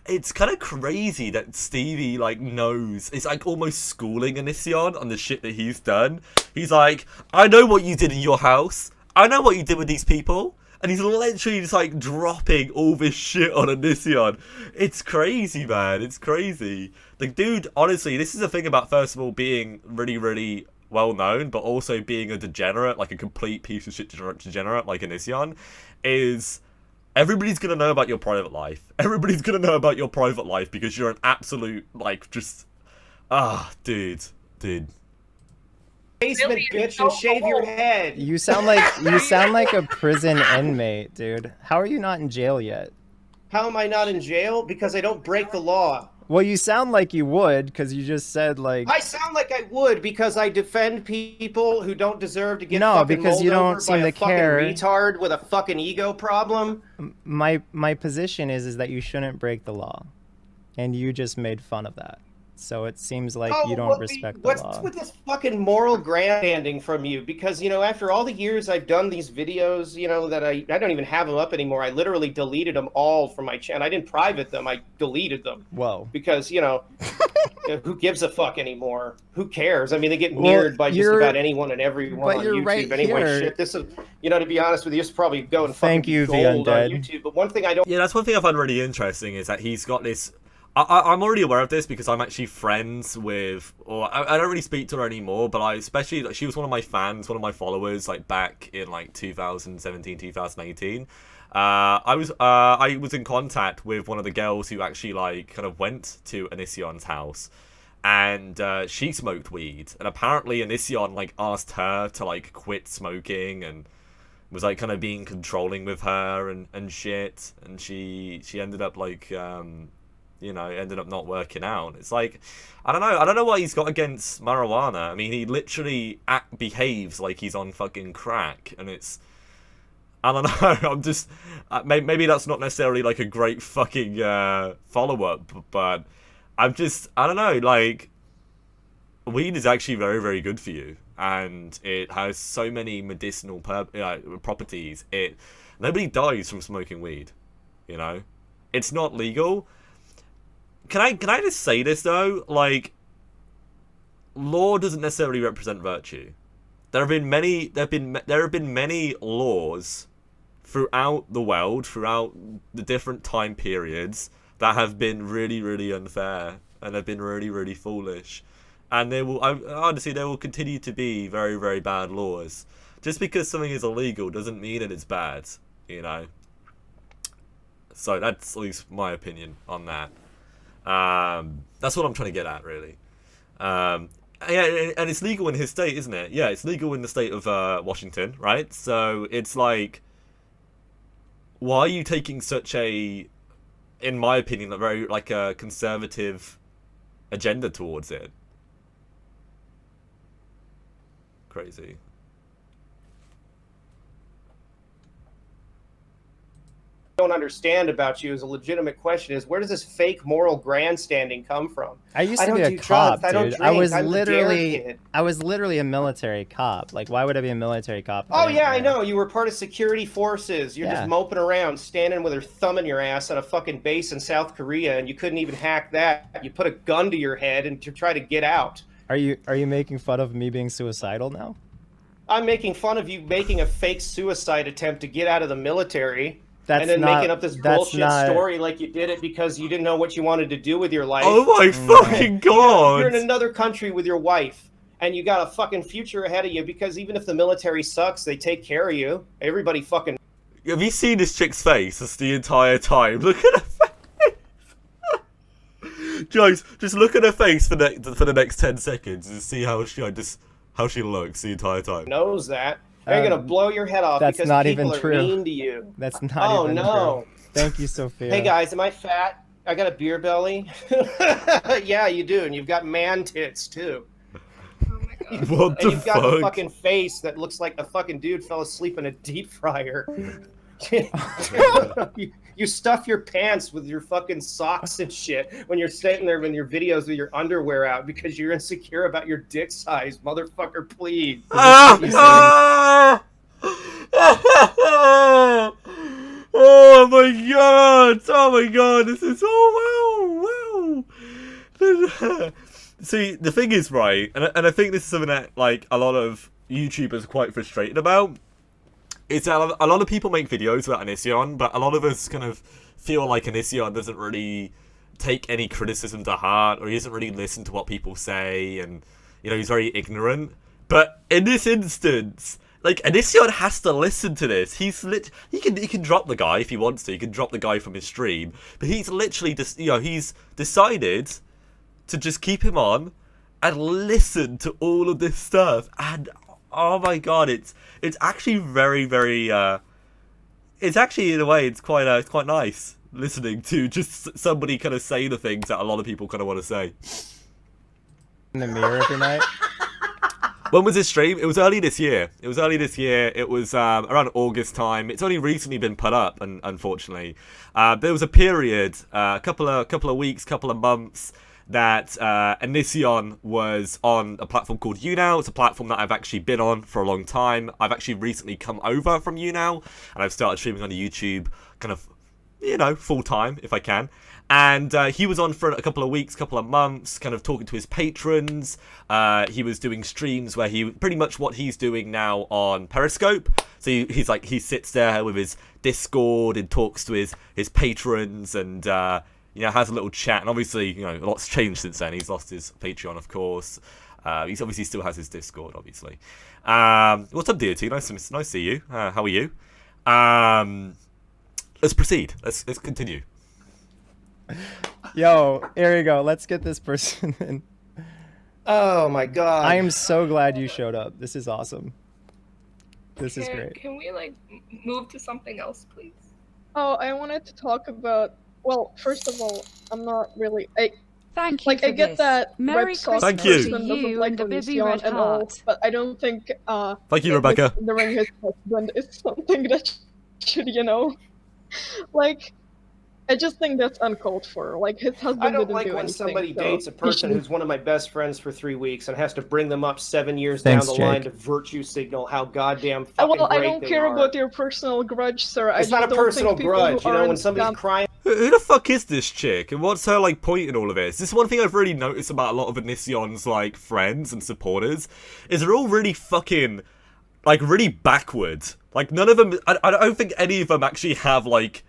it's kind of crazy that Stevie, like, knows. It's like almost schooling Onision on the shit that he's done. He's like, I know what you did in your house. I know what you did with these people. And he's literally just, like, dropping all this shit on Onision. It's crazy, man. It's crazy. The dude, honestly, this is the thing about, first of all, being really, really well known, but also being a degenerate, like a complete piece of shit degenerate, like Onision, is everybody's gonna know about your private life. Everybody's gonna know about your private life because you're an absolute, like, just, dude.
Basement, bitch, and shave your head.
You sound like a prison inmate, dude. How are you not in jail yet?
How am I not in jail? Because I don't break the law.
Well, you sound like you would, because you just said, like...
I sound like I would, because I defend people who don't deserve to get
no,
fucking
because you don't
over
seem
by a
to care.
fucking retard with a fucking ego problem.
My position is that you shouldn't break the law, and you just made fun of that. So it seems like you don't respect the law.
What's with this fucking moral grandstanding from you? Because, you know, after all the years I've done these videos, you know, that I don't even have them up anymore. I literally deleted them all from my channel. I didn't private them. I deleted them.
Whoa.
Because, you know, who gives a fuck anymore? Who cares? I mean, they get mirrored by just about anyone and everyone on YouTube.
Right
anyway,
here.
shit, this is, you know, to be honest with you, this is probably go and fucking
Thank you,
gold
the
on YouTube. But one thing I don't...
Yeah, that's one thing I find really interesting is that he's got this... I'm already aware of this because I'm actually friends with, or I don't really speak to her anymore, but especially, she was one of my fans, one of my followers, like, back in, like, 2017, 2018. I was in contact with one of the girls who actually, like, kind of went to Onision's house, and she smoked weed, and apparently Onision, like, asked her to, like, quit smoking, and was, like, kind of being controlling with her and shit, and she ended up, like, you know, ended up not working out. It's like, I don't know what he's got against marijuana. I mean, he literally behaves like he's on fucking crack, and it's, I don't know, I'm just, maybe that's not necessarily, like, a great fucking follow-up, but I don't know, like, weed is actually very, very good for you, and it has so many medicinal properties. Nobody dies from smoking weed, you know? It's not legal. Can I just say this, though? Like, law doesn't necessarily represent virtue. There have been many laws throughout the world, throughout the different time periods, that have been really, really unfair and have been really, really foolish. And honestly, there will continue to be very, very bad laws. Just because something is illegal doesn't mean that it's bad, you know? So that's at least my opinion on that. That's what I'm trying to get at, really. Yeah, and it's legal in his state, isn't it? Yeah, it's legal in the state of Washington, right? So it's like, why are you taking such a, in my opinion, a very, like, a conservative agenda towards it? Crazy.
Don't understand about you is a legitimate question is, where does this fake moral grandstanding come from?
I used to be a cop, dude. I was literally a military cop. Like, why would I be a military cop?
Oh yeah, I know. You were part of security forces. You're just moping around, standing with her thumb in your ass on a fucking base in South Korea, and you couldn't even hack that. You put a gun to your head and to try to get out.
Are you making fun of me being suicidal now?
I'm making fun of you making a fake suicide attempt to get out of the military.
That's
and then
not,
making up this bullshit story like you did it because you didn't know what you wanted to do with your life.
Oh my fucking god!
You're in another country with your wife, and you got a fucking future ahead of you because even if the military sucks, they take care of you. Everybody fucking...
Have you seen this chick's face? That's the entire time. Look at her face! Guys, just look at her face for the next 10 seconds and see how she looks the entire time.
Knows that. They're gonna blow your head off because
not
people
even
are
true.
mean to you.
That's not even true. Thank you, Sophia.
Hey guys, am I fat? I got a beer belly. Yeah, you do, and you've got man tits too.
Oh my god.
What the
and you've got
fuck?
a fucking face that looks like a fucking dude fell asleep in a deep fryer. You You stuff your pants with your fucking socks and shit when you're sitting there in your videos with your underwear out because you're insecure about your dick size, motherfucker. Please.
Oh my god! Oh my god! This is wow. See, the thing is, right, and I think this is something that like a lot of YouTubers are quite frustrated about. It's a lot of people make videos about Onision, but a lot of us kind of feel like Onision doesn't really take any criticism to heart, or he doesn't really listen to what people say, and you know, he's very ignorant. But in this instance, like, Onision has to listen to this. He can drop the guy if he wants to. He can drop the guy from his stream, but he's literally just, you know, he's decided to just keep him on and listen to all of this stuff. And oh my god, it's actually very, very it's actually, in a way, it's quite nice listening to just somebody kind of say the things that a lot of people kind of want to say.
In the mirror every night.
When was this stream? It was early this year. It was around August time. It's only recently been put up, unfortunately. There was a period, a couple of weeks, couple of months, that Onision was on a platform called YouNow. It's a platform that I've actually been on for a long time. I've actually recently come over from YouNow, and I've started streaming on YouTube kind of, you know, full time if I can. And he was on for a couple of weeks, couple of months, kind of talking to his patrons. He was doing streams where he, pretty much what he's doing now on Periscope. So he sits there with his Discord and talks to his patrons and, you know, has a little chat. And obviously, you know, a lot's changed since then. He's lost his Patreon, of course. He's obviously still has his Discord, obviously. What's up, DOT? Nice to see you. How are you? Let's proceed. Let's continue.
Yo, here we go. Let's get this person in.
Oh my god.
I am so glad you showed up. This is awesome. This is great.
Can we, like, move to something else, please?
Oh, I wanted to talk about, well, first of all, I'm not really,
Thank you.
like, I get that
Merry
Red Sauce
Thank you.
person doesn't like Onision and all, but I don't think,
Thank you, Rebecca.
Hindering his husband is something that should, you know, like, I just think that's uncalled for. Like, his husband
I don't
didn't
like
do
when
anything,
somebody
so
dates a person who's one of my best friends for 3 weeks and has to bring them up 7 years
Thanks,
down the line to
Jake.
virtue signal how goddamn fucking
well, I
great
don't
they
care
are.
about your personal grudge, sir.
It's not a personal grudge, you know, when somebody's crying.
Who the fuck is this chick, and what's her, like, point in all of this? This is one thing I've really noticed about a lot of Onision's, like, friends and supporters, is they're all really fucking, like, really backwards. Like, none of them, I don't think any of them actually have, like,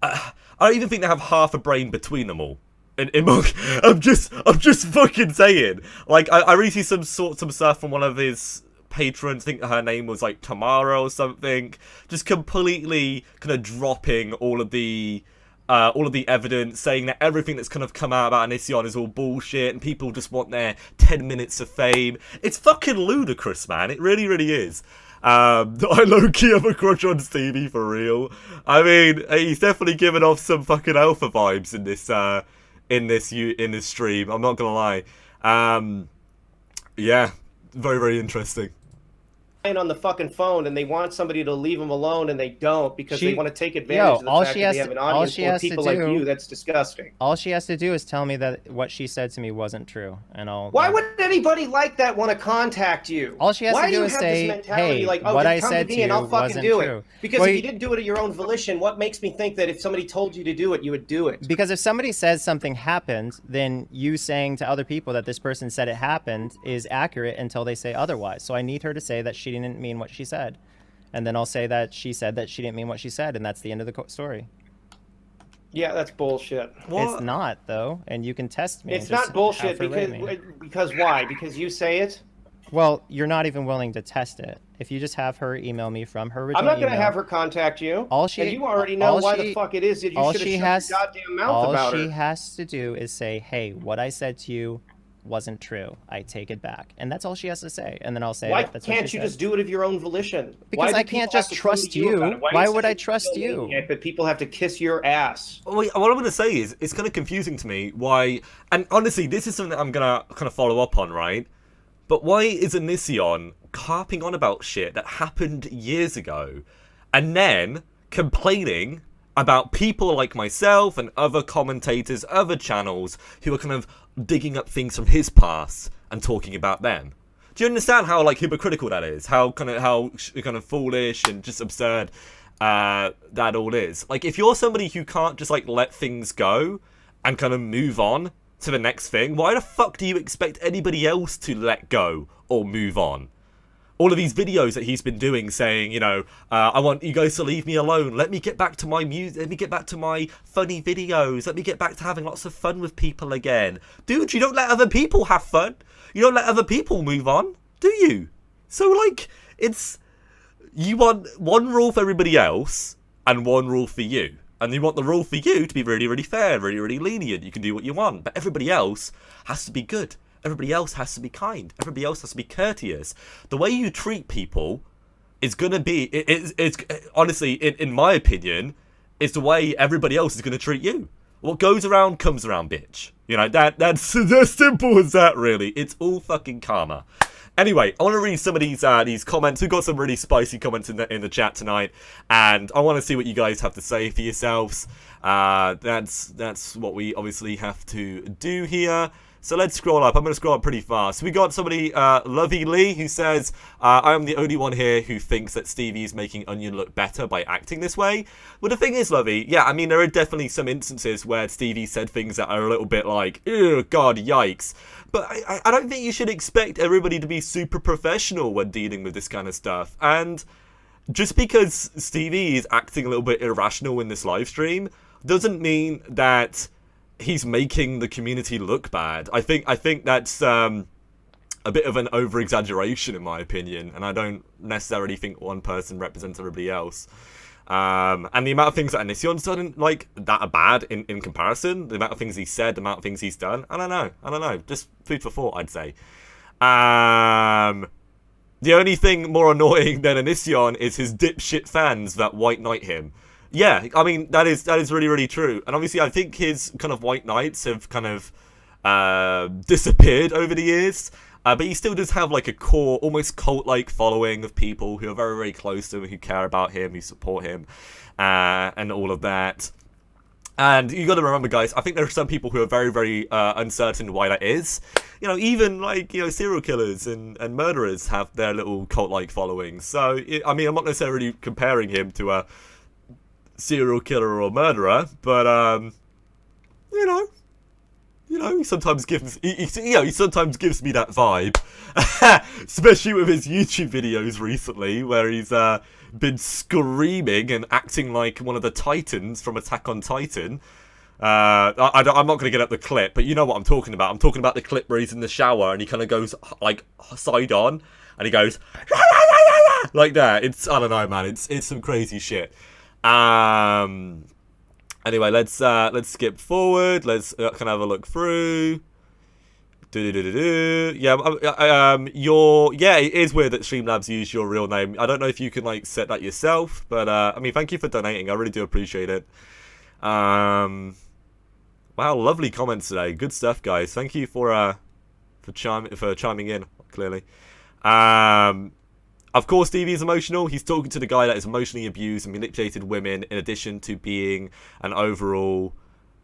I don't even think they have half a brain between them all. I'm just fucking saying. Like, I really see some stuff from one of his patrons, I think her name was like Tamara or something, just completely kind of dropping all of the evidence, saying that everything that's kind of come out about Onision is all bullshit and people just want their 10 minutes of fame. It's fucking ludicrous, man. It really, really is. I low-key have a crush on Stevie, for real. I mean, he's definitely giving off some fucking alpha vibes in this stream. I'm not gonna lie. Yeah, very, very interesting.
On the fucking phone and they want somebody to leave them alone and they don't because they want to take advantage of the fact that they have an audience for people like you. That's disgusting.
All she has to do is tell me that what she said to me wasn't true, and I'll.
Why would anybody like that want to contact you?
All she has to do is say, "Hey,
like, oh,
what I
come
said
to me
to
and
you
I'll fucking
wasn't
do
true."
it." Because if you didn't do it at your own volition, what makes me think that if somebody told you to do it, you would do it?
Because if somebody says something happened, then you saying to other people that this person said it happened is accurate until they say otherwise. So I need her to say that she didn't mean what she said. And then I'll say that she said that she didn't mean what she said, and that's the end of the story.
Yeah, that's bullshit.
What? It's not, though, and you can test me.
It's not bullshit because why? Because you say it?
Well, you're not even willing to test it. If you just have her email me from her original
I'm not going to have her contact you. And you already know why the fuck it is that you should have shut your goddamn mouth about her.
All she has to do is say, hey, what I said to you wasn't true. I take it back. And that's all she has to say. And then I'll say,
why
that's
can't you just do it of your own volition?
Because I can't just trust you. Why would I trust you?
But people have to kiss your ass.
Wait, what I'm going to say is, it's kind of confusing to me why, and honestly, this is something that I'm going to kind of follow up on, right? But why is Onision harping on about shit that happened years ago and then complaining about people like myself and other commentators, other channels who are kind of digging up things from his past and talking about them. Do you understand how like hypocritical that is? How kind of foolish and just absurd that all is? Like, if you're somebody who can't just like let things go and kind of move on to the next thing, why the fuck do you expect anybody else to let go or move on? All of these videos that he's been doing saying, you know, I want you guys to leave me alone. Let me get back to my music. Let me get back to my funny videos. Let me get back to having lots of fun with people again. Dude, you don't let other people have fun. You don't let other people move on, do you? So, like, you want one rule for everybody else and one rule for you. And you want the rule for you to be really, really fair, really, really lenient. You can do what you want. But everybody else has to be good. Everybody else has to be kind. Everybody else has to be courteous. The way you treat people is going to be, it's honestly, in my opinion, is the way everybody else is going to treat you. What goes around comes around, bitch. You know, that's as simple as that, really. It's all fucking karma. Anyway, I want to read some of these comments. We've got some really spicy comments in the chat tonight, and I want to see what you guys have to say for yourselves. That's what we obviously have to do here. So let's scroll up. I'm going to scroll up pretty fast. We got somebody, LowkeyLoki, who says, I am the only one here who thinks that Stevie is making Onion look better by acting this way. Well, the thing is, Lovey, yeah, I mean, there are definitely some instances where Stevie said things that are a little bit like, ew, God, yikes. But I don't think you should expect everybody to be super professional when dealing with this kind of stuff. And just because Stevie is acting a little bit irrational in this live stream doesn't mean that he's making the community look bad. I think that's a bit of an over-exaggeration in my opinion, and I don't necessarily think one person represents everybody else. And the amount of things that Onision's done, like, that are bad in comparison, the amount of things he said, the amount of things he's done, I don't know, just food for thought, I'd say. The only thing more annoying than Onision is his dipshit fans that white knight him. Yeah, I mean, that is really, really true. And obviously, I think his kind of white knights have kind of disappeared over the years. But he still does have like a core, almost cult-like following of people who are very, very close to him, who care about him, who support him, and all of that. And you got to remember, guys, I think there are some people who are very, very uncertain why that is. You know, even like, you know, serial killers and murderers have their little cult-like followings. So, I mean, I'm not necessarily comparing him to a serial killer or murderer, but you know, he sometimes gives he sometimes gives me that vibe, especially with his YouTube videos recently, where he's been screaming and acting like one of the Titans from Attack on Titan. I'm not going to get up the clip, but you know what I'm talking about. I'm talking about the clip where he's in the shower and he kind of goes like side on, and he goes like that. It's, I don't know, man. It's some crazy shit. Anyway, let's skip forward. Let's kind of have a look through. Yeah, it is weird that Streamlabs use your real name. I don't know if you can like set that yourself, but I mean, thank you for donating. I really do appreciate it. Wow, lovely comments today. Good stuff, guys. Thank you for chiming in. Clearly, of course, Stevie is emotional. He's talking to the guy that is emotionally abused and manipulated women, in addition to being an overall...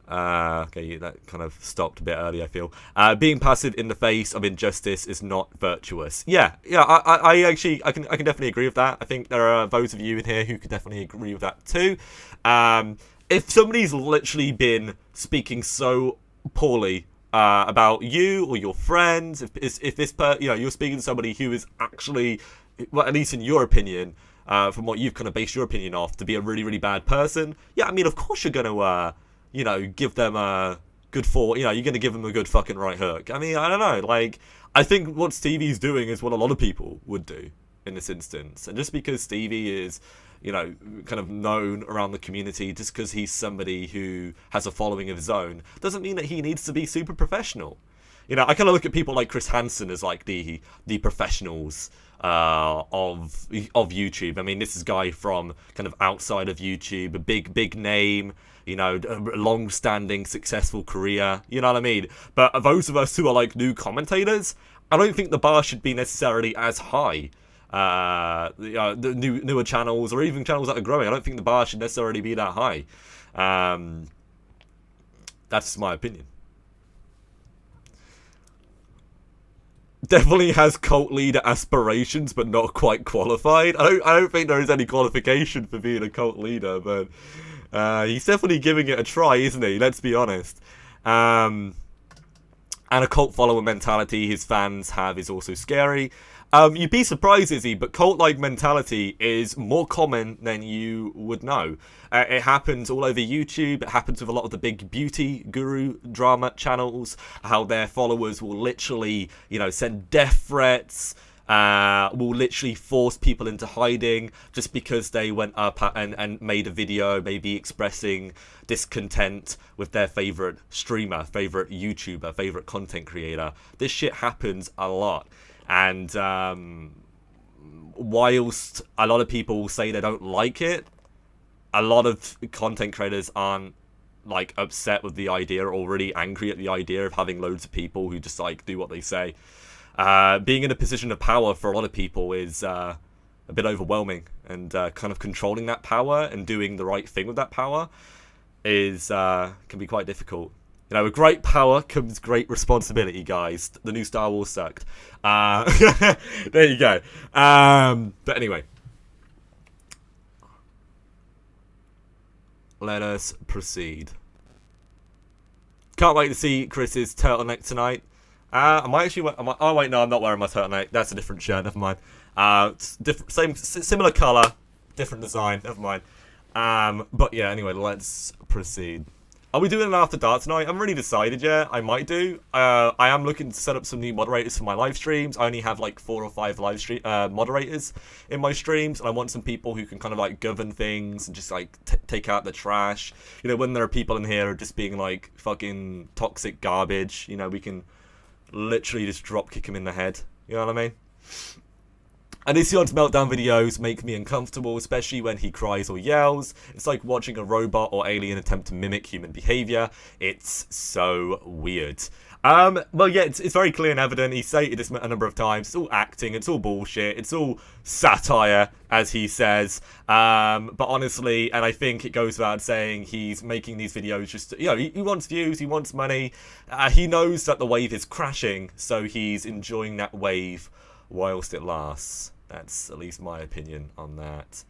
okay, that kind of stopped a bit early, I feel. Being passive in the face of injustice is not virtuous. Yeah, I can definitely agree with that. I think there are those of you in here who could definitely agree with that too. If somebody's literally been speaking so poorly about you or your friends, if this you're speaking to somebody who is actually, well, at least in your opinion, from what you've kind of based your opinion off, to be a really, really bad person, yeah, I mean, of course you're going to, give them a good you're going to give them a good fucking right hook. I mean, I don't know, like, I think what Stevie's doing is what a lot of people would do in this instance. And just because Stevie is, kind of known around the community, just because he's somebody who has a following of his own, doesn't mean that he needs to be super professional. I kind of look at people like Chris Hansen as like the professionals of YouTube. I mean, this is a guy from kind of outside of YouTube, a big name, a long-standing successful career, you know what I mean? But those of us who are like new commentators, I don't think the bar should be necessarily as high the newer channels or even channels that are growing. I don't think the bar should necessarily be that high. That's just my opinion. Definitely has cult leader aspirations, but not quite qualified. I don't think there is any qualification for being a cult leader, but he's definitely giving it a try, isn't he? Let's be honest. And a cult follower mentality his fans have is also scary. You'd be surprised, Izzy, but cult-like mentality is more common than you would know. It happens all over YouTube. It happens with a lot of the big beauty guru drama channels, how their followers will literally, you know, send death threats, will literally force people into hiding just because they went up and made a video maybe expressing discontent with their favorite streamer, favorite YouTuber, favorite content creator. This shit happens a lot. And whilst a lot of people say they don't like it, a lot of content creators aren't like upset with the idea or really angry at the idea of having loads of people who just like do what they say. Being in a position of power for a lot of people is a bit overwhelming, and kind of controlling that power and doing the right thing with that power is can be quite difficult. You know, with great power comes great responsibility, guys. The new Star Wars sucked. There you go. But anyway. Let us proceed. Can't wait to see Chris's turtleneck tonight. I might actually... oh, wait, no, I'm not wearing my turtleneck. That's a different shirt. Never mind. It's different, similar colour. Different design. Never mind. But yeah, anyway, let's proceed. Are we doing an after dark tonight? I haven't really decided yet. I might do. I am looking to set up some new moderators for my live streams. I only have like 4 or 5 live stream moderators in my streams, and I want some people who can kind of like govern things and just like take out the trash. You know, when there are people in here who are just being like fucking toxic garbage, you know, we can literally just drop kick him in the head. You know what I mean? Onision's meltdown videos make me uncomfortable, especially when he cries or yells. It's like watching a robot or alien attempt to mimic human behavior. It's so weird. Well, yeah, it's very clear and evident. He stated this a number of times. It's all acting. It's all bullshit. It's all satire, as he says. But honestly, and I think it goes without saying, he's making these videos just to, you know, he wants views. He wants money. He knows that the wave is crashing, so he's enjoying that wave whilst it lasts. That's at least my opinion on that.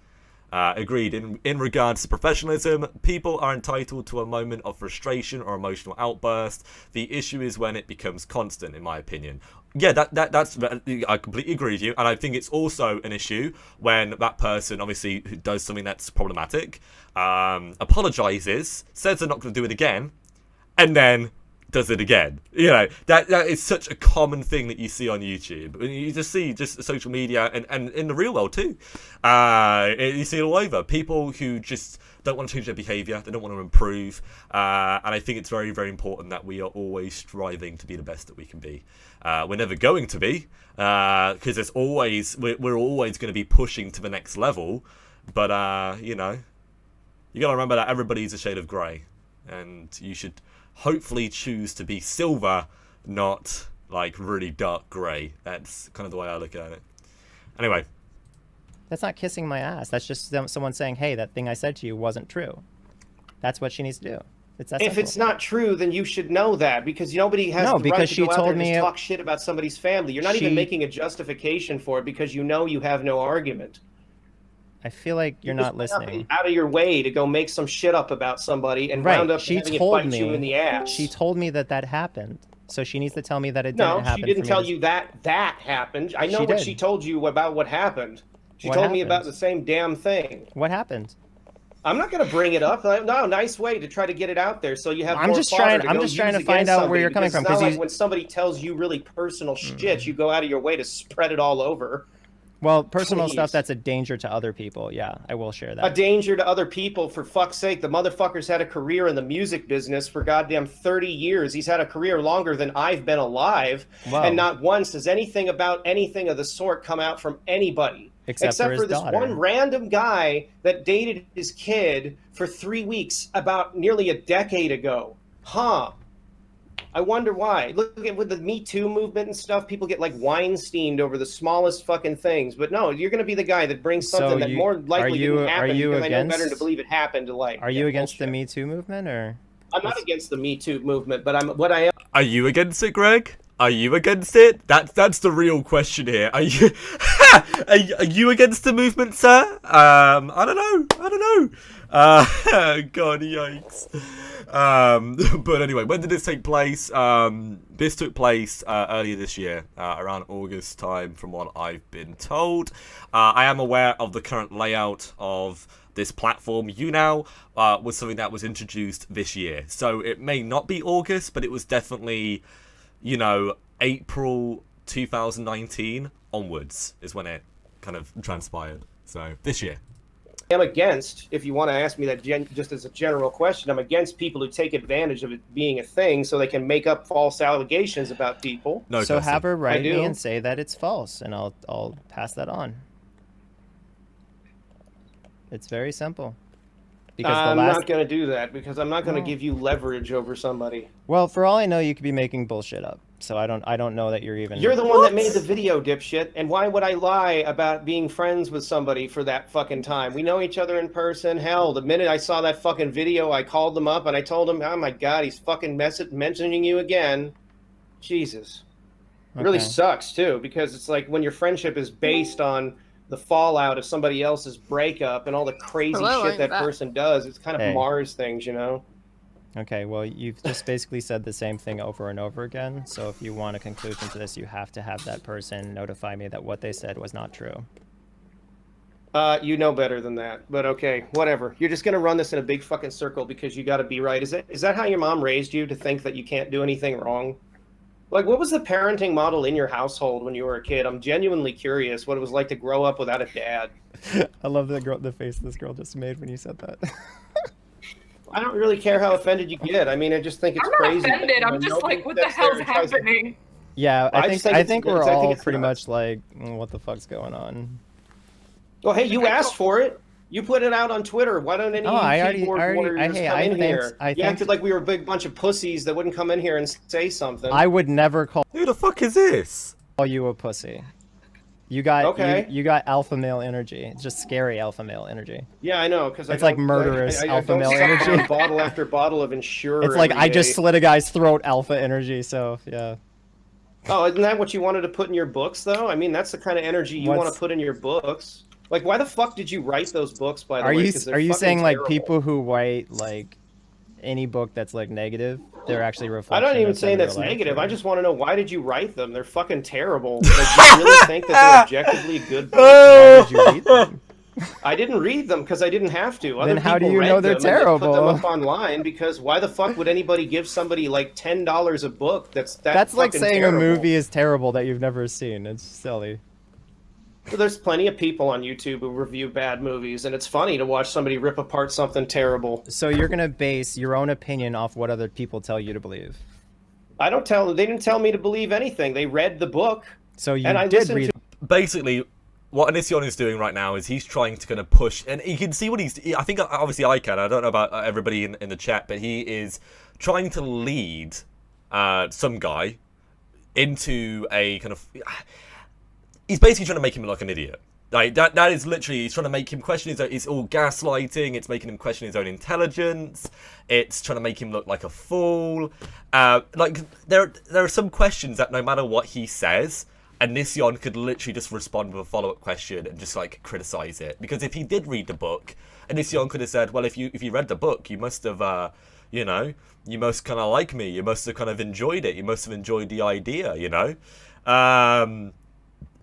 Agreed. In regards to professionalism, people are entitled to a moment of frustration or emotional outburst. The issue is when it becomes constant, in my opinion. Yeah, that's I completely agree with you, and I think it's also an issue when that person obviously who does something that's problematic, apologizes, says they're not going to do it again, and then does it again. You know, that is such a common thing that you see on YouTube. You just see just social media and in the real world too. You see it all over. People who just don't want to change their behavior, they don't want to improve. And I think it's very, very important that we are always striving to be the best that we can be. We're never going to be, because there's always, we're always going to be pushing to the next level. But, you know, you got to remember that everybody's a shade of grey. And you should hopefully choose to be silver, not like really dark grey. That's kind of the way I look at it. Anyway.
That's not kissing my ass. That's just someone saying, hey, that thing I said to you wasn't true. That's what she needs to do. It's that
if
simple.
it's not true, then you should know that, because nobody has the right to go out there and just talk shit about somebody's family. You're not even making a justification for it, because you know you have no argument.
I feel like you're not listening.
Out of your way to go make some shit up about somebody and round up having it bite you in the ass.
She told me that happened, so she needs to tell me that it didn't happen.
No, she didn't tell you that happened. I know what she told you about what happened. She told me about the same damn thing.
What happened?
I'm not going to bring it up. No, nice way to try to get it out there so you have
I'm just trying to find out where you're coming from.
Because like when somebody tells you really personal shit, you go out of your way to spread it all over.
Well, personal stuff that's a danger to other people. Yeah, I will share that.
A danger to other people, for fuck's sake. The motherfucker's had a career in the music business for goddamn 30 years. He's had a career longer than I've been alive. Wow. And not once has anything about anything of the sort come out from anybody. Except for this one random guy that dated his kid for 3 weeks about nearly a decade ago. Huh. I wonder why. Look at with the Me Too movement and stuff, people get like Weinsteined over the smallest fucking things. But no, you're going to be the guy that brings something that more likely didn't happen because I know better to believe it happened to like.
Are you against the Me Too movement or?
I'm not against the Me Too movement, but what I am.
Are you against it, Greg? Are you against it? That's the real question here. Are you are you against the movement, sir? I don't know. God, yikes. But anyway, when did this take place? This took place earlier this year, around August time, from what I've been told. I am aware of the current layout of this platform. YouNow was something that was introduced this year, so it may not be August, but it was definitely, you know, April 2019 onwards is when it kind of transpired. So this year.
I'm against, if you want to ask me that just as a general question, I'm against people who take advantage of it being a thing so they can make up false allegations about people.
No, so have her write me and say that it's false, and I'll pass that on. It's very simple.
Because I'm not going to do that, because I'm not going to give you leverage over somebody.
Well, for all I know, you could be making bullshit up. So I don't know that you're even.
You're the one that made the video, dipshit. And why would I lie about being friends with somebody for that fucking time? We know each other in person. Hell, the minute I saw that fucking video, I called them up and I told them, oh my God, he's fucking mentioning you again. Jesus. It really sucks too, because it's like when your friendship is based on the fallout of somebody else's breakup and all the crazy shit that person does, it's kind of mars things, you know?
Okay, well, you've just basically said the same thing over and over again, so if you want a conclusion to this, you have to have that person notify me that what they said was not true.
You know better than that, but okay, whatever. You're just gonna run this in a big fucking circle because you gotta be right. Is that how your mom raised you, to think that you can't do anything wrong? Like, what was the parenting model in your household when you were a kid? I'm genuinely curious what it was like to grow up without a dad.
I love the face this girl just made when you said that.
I don't really care how offended you get. I mean, I just think it's crazy.
I'm not offended. I'm just like, what the hell's happening?
Yeah, I think we're all pretty much like, what the fuck's going on?
Well, hey, you asked for it. You put it out on Twitter. Why don't any keyboard warriors come in here? You acted like we were a big bunch of pussies that wouldn't come in here and say something.
I would never call.
Who the fuck is this?
Call you a pussy. You got you got alpha male energy. It's just scary alpha male energy.
Yeah, I know, because
it's like murderous alpha male energy.
Bottle after bottle of Ensure.
It's like I just slit a guy's throat alpha energy. So yeah.
Oh, isn't that what you wanted to put in your books, though? I mean, that's the kind of energy you want to put in your books. Like, why the fuck did you write those books, by the way?
Are you saying like people who write like any book that's like negative, they're actually reflections?
I'm not even saying that's negative. I just want to know, why did you write them? They're fucking terrible. Like, do you really think that they're objectively good books? Why did you read them? I didn't read them because I didn't have to.
Then how do you know they're terrible?
Put them up online, because why the fuck would anybody give somebody like $10 a book that's
like saying terrible? A movie is terrible that you've never seen. It's silly.
Well, there's plenty of people on YouTube who review bad movies, and it's funny to watch somebody rip apart something terrible.
So you're gonna base your own opinion off what other people tell you to believe?
They didn't tell me to believe anything. They read the book.
So you did read.
Basically, what Onision is doing right now is he's trying to kind of push, and you can see what I think obviously I can. I don't know about everybody in the chat, but he is trying to lead some guy into a kind of. He's basically trying to make him look like an idiot. Like that is literally, he's trying to make him question his own. It's all gaslighting. It's making him question his own intelligence. It's trying to make him look like a fool. Like there are some questions that no matter what he says, Onision could literally just respond with a follow-up question and just like criticize it. Because if he did read the book, Onision could have said, well, if you read the book, you must have you know, you must kind of like me. You must have kind of enjoyed it. You must have enjoyed the idea, you know.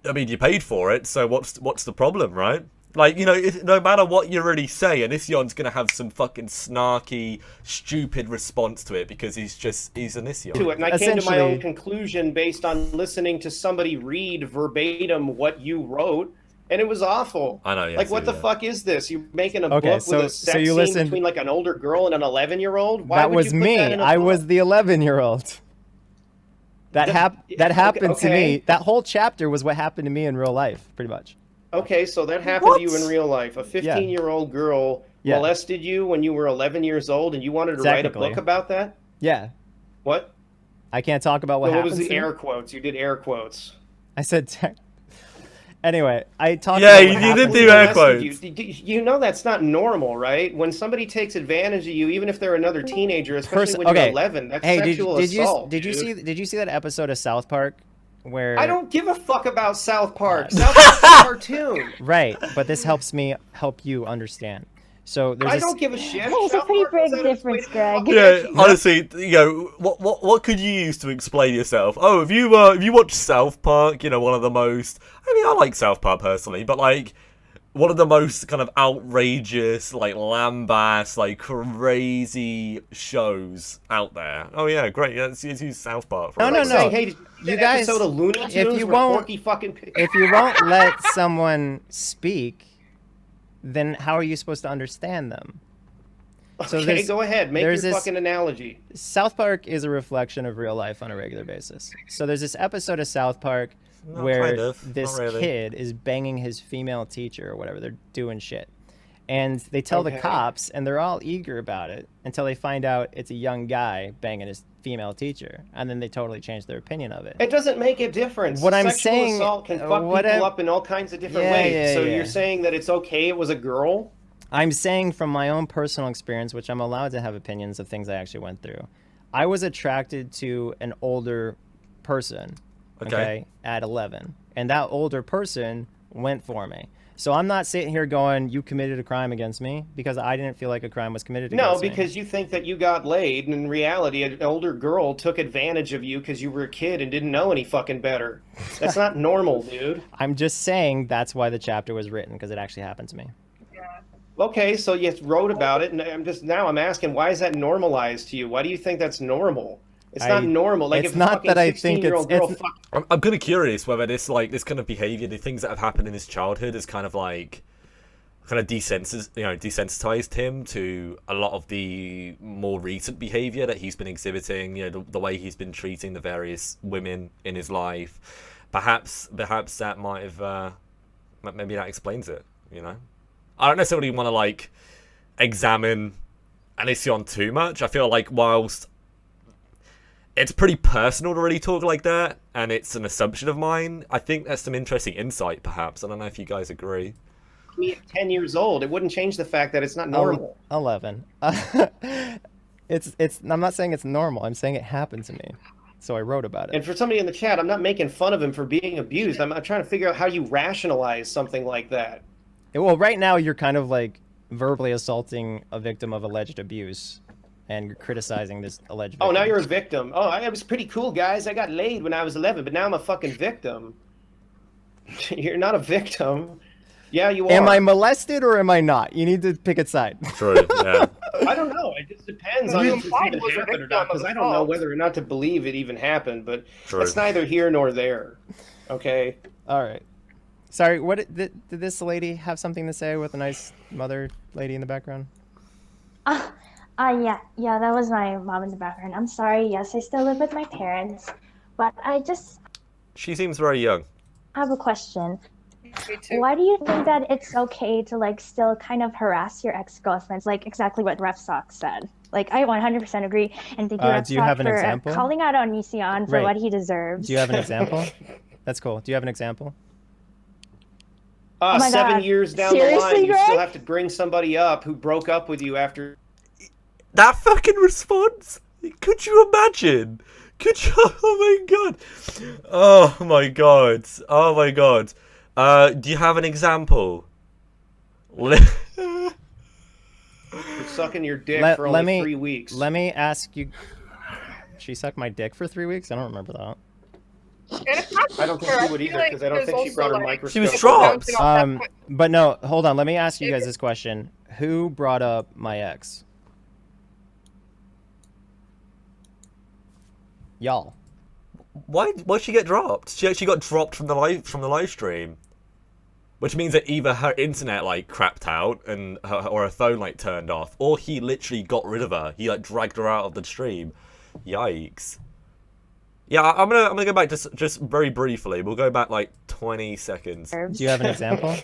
I mean, you paid for it, so what's the problem, right? Like, you know, no matter what you really say, Onision's gonna have some fucking snarky, stupid response to it because he's Onision.
And I came to my own conclusion based on listening to somebody read verbatim what you wrote, and it was awful.
I know, yeah.
Like, what the fuck is this? You're making a book with a sex scene between like an older girl and an 11-year-old?
That was me. I was the 11-year-old. That happened to me. That whole chapter was what happened to me in real life, pretty much.
Okay, so that happened to you in real life. A 15-year-old girl molested you when you were 11 years old, and you wanted to write a book about that?
Yeah.
What?
I can't talk about what
What
happens.
was the air quotes? You did air quotes.
I said. Anyway, I talked.
Yeah,
about
you did do air quotes.
You know that's not normal, right? When somebody takes advantage of you, even if they're another teenager, especially when you're 11, that's sexual assault.
Did you see that episode of South Park where
I don't give a fuck about South Park. South Park's a cartoon.
Right, but this helps me help you understand. So there's
I don't give a shit.
There's a pretty big difference, Greg.
Yeah, honestly, what could you use to explain yourself? Oh, if you watch South Park, one of the most. I mean, I like South Park personally, but like one of the most kind of outrageous, like lambast, like crazy shows out there. Oh yeah, great. Yeah, let's use South Park. For
no.
Saying, hey,
you guys,
episode of Looney Tunes
if you won't let someone speak, then how are you supposed to understand them? So
okay, go ahead. Make your fucking analogy.
South Park is a reflection of real life on a regular basis. So there's this episode of South Park where this kid is banging his female teacher or whatever. They're doing shit. And they tell the cops, and they're all eager about it until they find out it's a young guy banging his female teacher. And then they totally change their opinion of it.
It doesn't make a difference.
What I'm
Sexual
saying,
assault can fuck people up in all kinds of different ways. So you're saying that it's okay it was a girl?
I'm saying from my own personal experience, which I'm allowed to have opinions of things I actually went through. I was attracted to an older person, okay, at 11. And that older person went for me. So I'm not sitting here going, you committed a crime against me, because I didn't feel like a crime was committed against me.
No, because you think that you got laid, and in reality, an older girl took advantage of you because you were a kid and didn't know any fucking better. That's not normal, dude.
I'm just saying that's why the chapter was written, because it actually happened to me.
Okay, so you wrote about it, and I'm asking, why is that normalized to you? Why do you think that's normal? It's not normal. Like,
it's
if
not that I think it's.
I'm kind of curious whether this kind of behavior, the things that have happened in his childhood, is kind of desensitized him to a lot of the more recent behavior that he's been exhibiting. The way he's been treating the various women in his life. Perhaps that might have maybe that explains it. I don't necessarily want to examine Onision too much. I feel like whilst it's pretty personal to really talk like that, and it's an assumption of mine, I think there's some interesting insight, perhaps. I don't know if you guys agree.
Me at 10 years old, it wouldn't change the fact that it's not normal.
11. I'm not saying it's normal. I'm saying it happened to me. So I wrote about it.
And for somebody in the chat, I'm not making fun of him for being abused. I'm trying to figure out how you rationalize something like that.
Well, right now you're kind of verbally assaulting a victim of alleged abuse. And you're criticizing this alleged victim.
Oh, now you're a victim. Oh, I was pretty cool, guys. I got laid when I was 11, but now I'm a fucking victim. You're not a victim. Yeah, you are.
Am I molested or am I not? You need to pick a side.
True, yeah.
I don't know. It just depends on if it even happened or not, because I don't know whether or not to believe it even happened, but it's neither here nor there. Okay?
All right. Sorry, what did this lady have something to say with a nice mother lady in the background?
Yeah, that was my mom in the background. I'm sorry, yes, I still live with my parents, but
She seems very young.
have a question. Why do you think that it's okay to still kind of harass your ex-girlfriends, exactly what Ref Sox said? I 100% agree, and thank you, Ref Sox, for calling out Onision for what he deserves.
Do you have an example? That's cool. Do you have an example?
7 years down the line, you still have to bring somebody up who broke up with you after...
That fucking response? Could you imagine? Could you? Oh my god. Oh my god. Oh my god. Do you have an example?
You're sucking your dick for only 3 weeks.
Let me ask you. She sucked my dick for 3 weeks? I don't remember that.
I don't think she would either, because I don't think she brought her microscope.
She was dropped.
But no, hold on. Let me ask you guys this question. Who brought up my ex? Y'all.
Why'd she get dropped? She actually got dropped from the live stream, which means that either her internet crapped out and or her phone turned off, or he literally got rid of her. He dragged her out of the stream. Yikes. Yeah, I'm gonna go back just very briefly. We'll go back 20 seconds.
Do you have an example?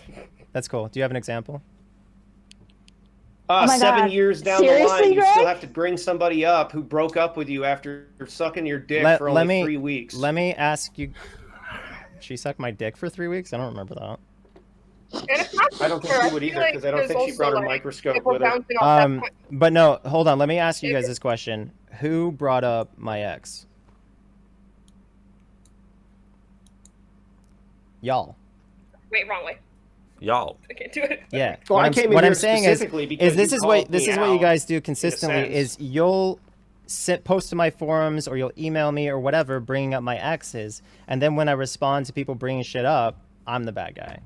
That's cool. Do you have an example?
Oh my
7
God.
years down
Seriously,
the line, you
Greg?
still have to bring somebody up who broke up with you after sucking your dick for only 3 weeks.
Let me ask you. She sucked my dick for 3 weeks? I don't remember that.
I don't think she would either, because I don't think she brought her microscope with her.
But no, hold on. Let me ask you guys this question. Who brought up my ex? Y'all.
Wait, wrong way.
Y'all.
I can't do it.
Yeah.
Well, I came in
what
here
I'm saying
specifically because
this
you
is what
called me
you
out,
guys do consistently. Is you'll post to my forums or you'll email me or whatever, bringing up my exes, and then when I respond to people bringing shit up, I'm the bad guy.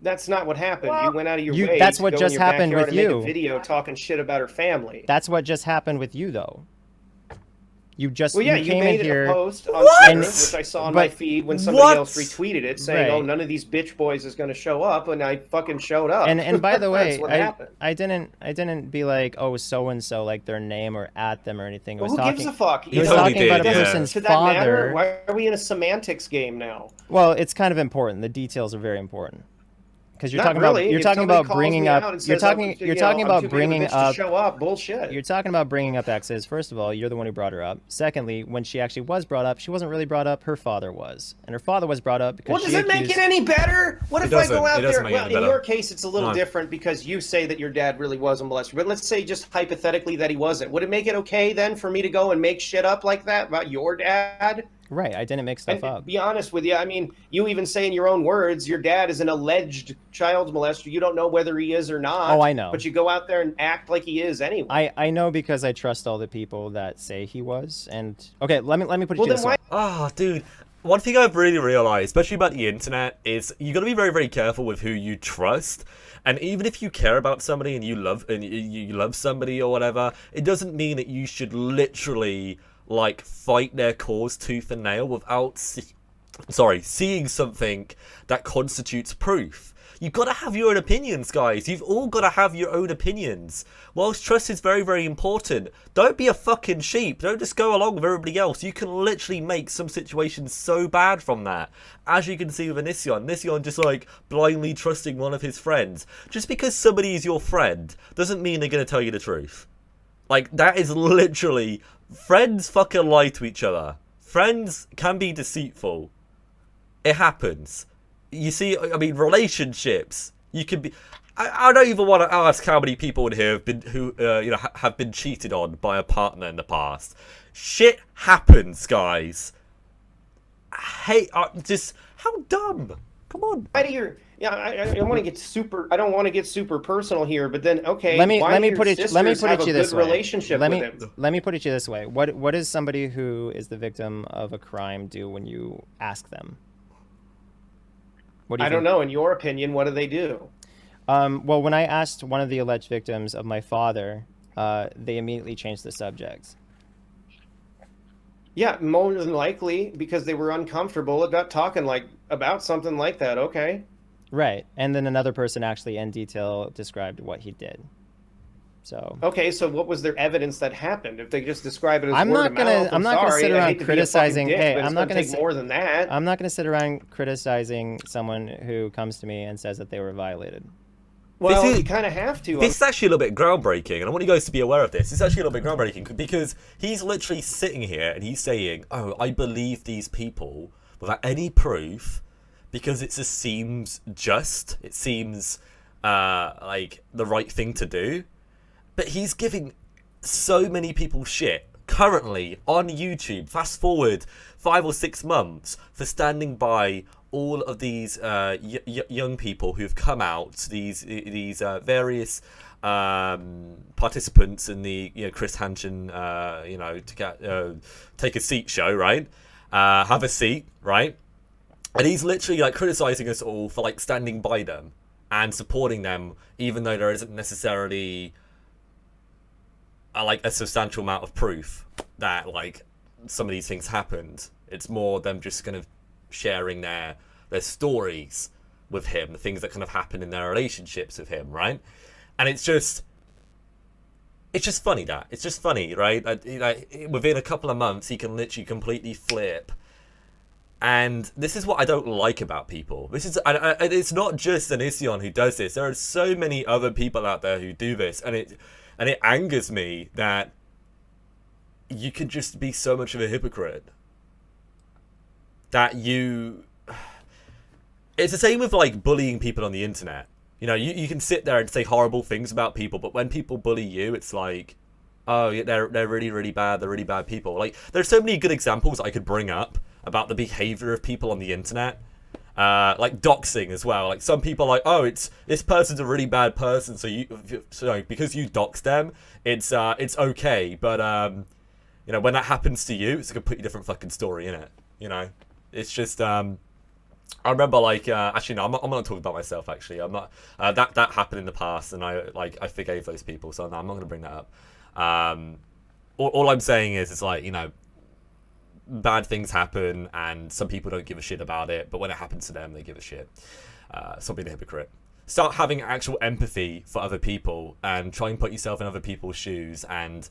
That's not what happened.
Well,
you went out of your way
that's
to
what
go
just
in your
happened
backyard
with
and
you.
make a video talking shit about her family.
That's what just happened with you, though. You just
Well, yeah,
you
you
came
made
in here.
a post on
What?
Twitter, which I saw on my feed when somebody else retweeted it, saying,
Right.
"Oh, none of these bitch boys is going to show up," and I fucking showed up.
And by the way,
That's what happened.
I didn't be like, oh, so and so, like their name or at them or anything. It
Well,
was
who gives a fuck?
He was
totally
talking about a
did, yeah.
person's
Should that matter?
father.
Why are we in a semantics game now?
Well, it's kind of important. The details are very important. Because you're
Not
talking
really.
about you're
If
talking
somebody
about
calls
bringing
me
up
out and
you're
says,
talking
I'm,
you're talking
I'm
about
too big of a
bringing
bitch to
up
show up. Bullshit.
You're talking about bringing up exes. First of all, you're the one who brought her up. Secondly, when she actually was brought up, she wasn't really brought up. Her father was, and her father was brought up because
Well, does it make it any better? What if I go out there? Well, in your case, it's a little different because you say that your dad really was a molester. But let's say just hypothetically that he wasn't. Would it make it okay then for me to go and make shit up like that about your dad?
Right, I didn't make stuff up.
Be honest with you, I mean, you even say in your own words, your dad is an alleged child molester. You don't know whether he is or not.
Oh, I know.
But you go out there and act like he is anyway.
I know because I trust all the people that say he was. And okay, let me put it this way.
Oh, dude. One thing I've really realized, especially about the internet, is you got to be very, very careful with who you trust. And even if you care about somebody and you love somebody or whatever, it doesn't mean that you should literally like fight their cause tooth and nail without seeing something that constitutes proof. You've got to have your own opinions, guys. You've all got to have your own opinions. Whilst trust is very, very important, don't be a fucking sheep. Don't just go along with everybody else. You can literally make some situations so bad from that. As you can see with Onision just like blindly trusting one of his friends. Just because somebody is your friend doesn't mean they're going to tell you the truth. Like, that is literally... Friends fucking lie to each other. Friends can be deceitful. It happens. You see, I mean, relationships. You can be. I don't even want to ask how many people in here have been have been cheated on by a partner in the past. Shit happens, guys. Just how dumb. Come on.
I don't want to get super. I don't want to get super personal here, but then okay.
Let me put it to you this way.
Relationship with him?
Let me put it to you this way. What does somebody who is the victim of a crime do when you ask them? What do you think?
Don't know. In your opinion, what do they do?
Well, when I asked one of the alleged victims of my father, they immediately changed the subject.
Yeah, more than likely because they were uncomfortable about talking about something like that. Okay.
Right, and then another person actually in detail described what he did. So
okay, so what was their evidence that happened? If they just describe it as
I'm not gonna sit around criticizing.
Hey,
I'm not gonna say
more than that.
I'm not gonna sit around criticizing someone who comes to me and says that they were violated.
Well, you kind of have to.
This is actually a little bit groundbreaking, and I want you guys to be aware of this. It's actually a little bit groundbreaking because he's literally sitting here and he's saying, "Oh, I believe these people without any proof." Because it just seems just. It seems like the right thing to do. But he's giving so many people shit currently on YouTube. Fast forward 5 or 6 months for standing by all of these young people who've come out. These various participants in the Chris Hansen to take a seat show, right? Have a seat, right? And he's literally like criticizing us all for like standing by them and supporting them, even though there isn't necessarily a substantial amount of proof that like some of these things happened. It's more them just kind of sharing their stories with him, the things that kind of happen in their relationships with him, right? And it's just funny that it's just funny, right? Within a couple of months, he can literally completely flip And this is what I don't like about people. This is, it's not just Onision who does this. There are so many other people out there who do this, and it angers me that you can just be so much of a hypocrite. That you... It's the same with, like, bullying people on the internet. You know, you can sit there and say horrible things about people, but when people bully you, it's like, oh, yeah, they're really, really bad. They're really bad people. Like, there's so many good examples I could bring up about the behavior of people on the internet. Like doxing as well. Like, some people are like, oh, this person's a really bad person, so because you dox them, it's okay. But you know, when that happens to you, it's a completely different fucking story, innit? You know, it's just I remember, like, actually no, I'm not gonna talk about myself. Actually, I'm not. That happened in the past, and I forgave those people, so no, I'm not gonna bring that up. All I'm saying is, it's like, you know, bad things happen, and some people don't give a shit about it, but when it happens to them, they give a shit. Stop being a hypocrite. Start having actual empathy for other people, and try and put yourself in other people's shoes, and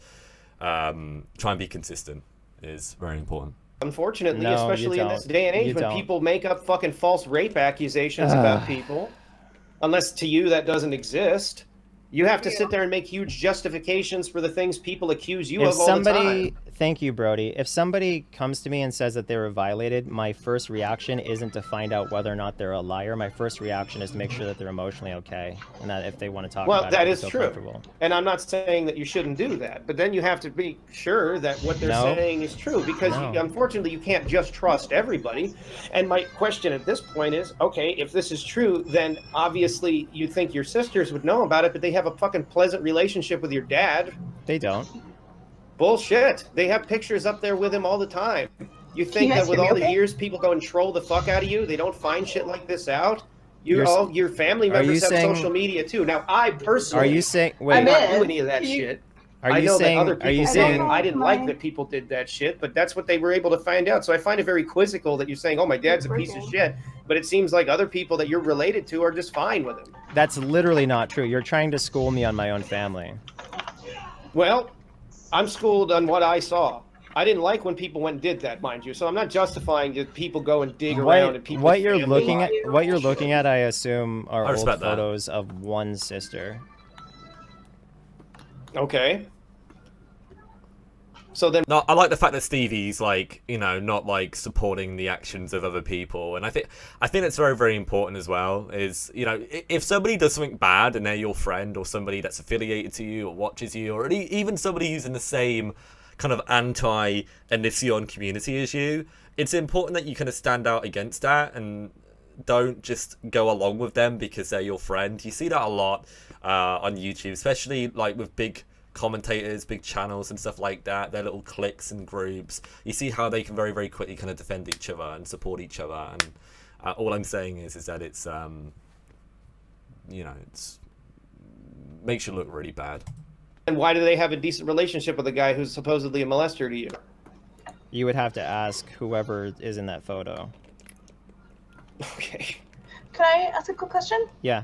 try and be consistent is very important.
Unfortunately, especially in this day and age, when people make up fucking false rape accusations about people, unless to you that doesn't exist, you have to sit there and make huge justifications for the things people accuse you of all the time.
Thank you, Brody. If somebody comes to me and says that they were violated, my first reaction isn't to find out whether or not they're a liar. My first reaction is to make sure that they're emotionally okay, and that if they want to talk about it,
that is true. And I'm not saying that you shouldn't do that, but then you have to be sure that what they're saying is true, because unfortunately you can't just trust everybody. And my question at this point is, okay, if this is true, then obviously you think your sisters would know about it, but they have a fucking pleasant relationship with your dad.
They don't.
Bullshit. They have pictures up there with him all the time. You think that with all the years people go and troll the fuck out of you, they don't find shit like this out? All your family members have social media too. Now, I personally
don't do
any of that shit. I know that other people did. I didn't like that people did that shit, but that's what they were able to find out. So I find it very quizzical that you're saying, oh, my dad's a piece of shit, but it seems like other people that you're related to are just fine with him.
That's literally not true. You're trying to school me on my own family.
Well, I'm schooled on what I saw. I didn't like when people went and did that, mind you. So I'm not justifying that people go and dig around and people.
What you're looking at, I assume, are old photos of one sister.
Okay. So then,
no, I like the fact that Stevie's, like, you know, not like supporting the actions of other people, and I think that's very, very important as well. Is, you know, if somebody does something bad and they're your friend or somebody that's affiliated to you or watches you, or even somebody who's in the same kind of anti-Onision community as you, it's important that you kind of stand out against that and don't just go along with them because they're your friend. You see that a lot on YouTube, especially like with big commentators, big channels and stuff like that, their little cliques and groups. You see how they can very, very quickly kind of defend each other and support each other. And all I'm saying is that it's, you know, it's makes you look really bad.
And why do they have a decent relationship with a guy who's supposedly a molester to you?
You would have to ask whoever is in that photo.
Okay.
Can I ask a quick question?
Yeah.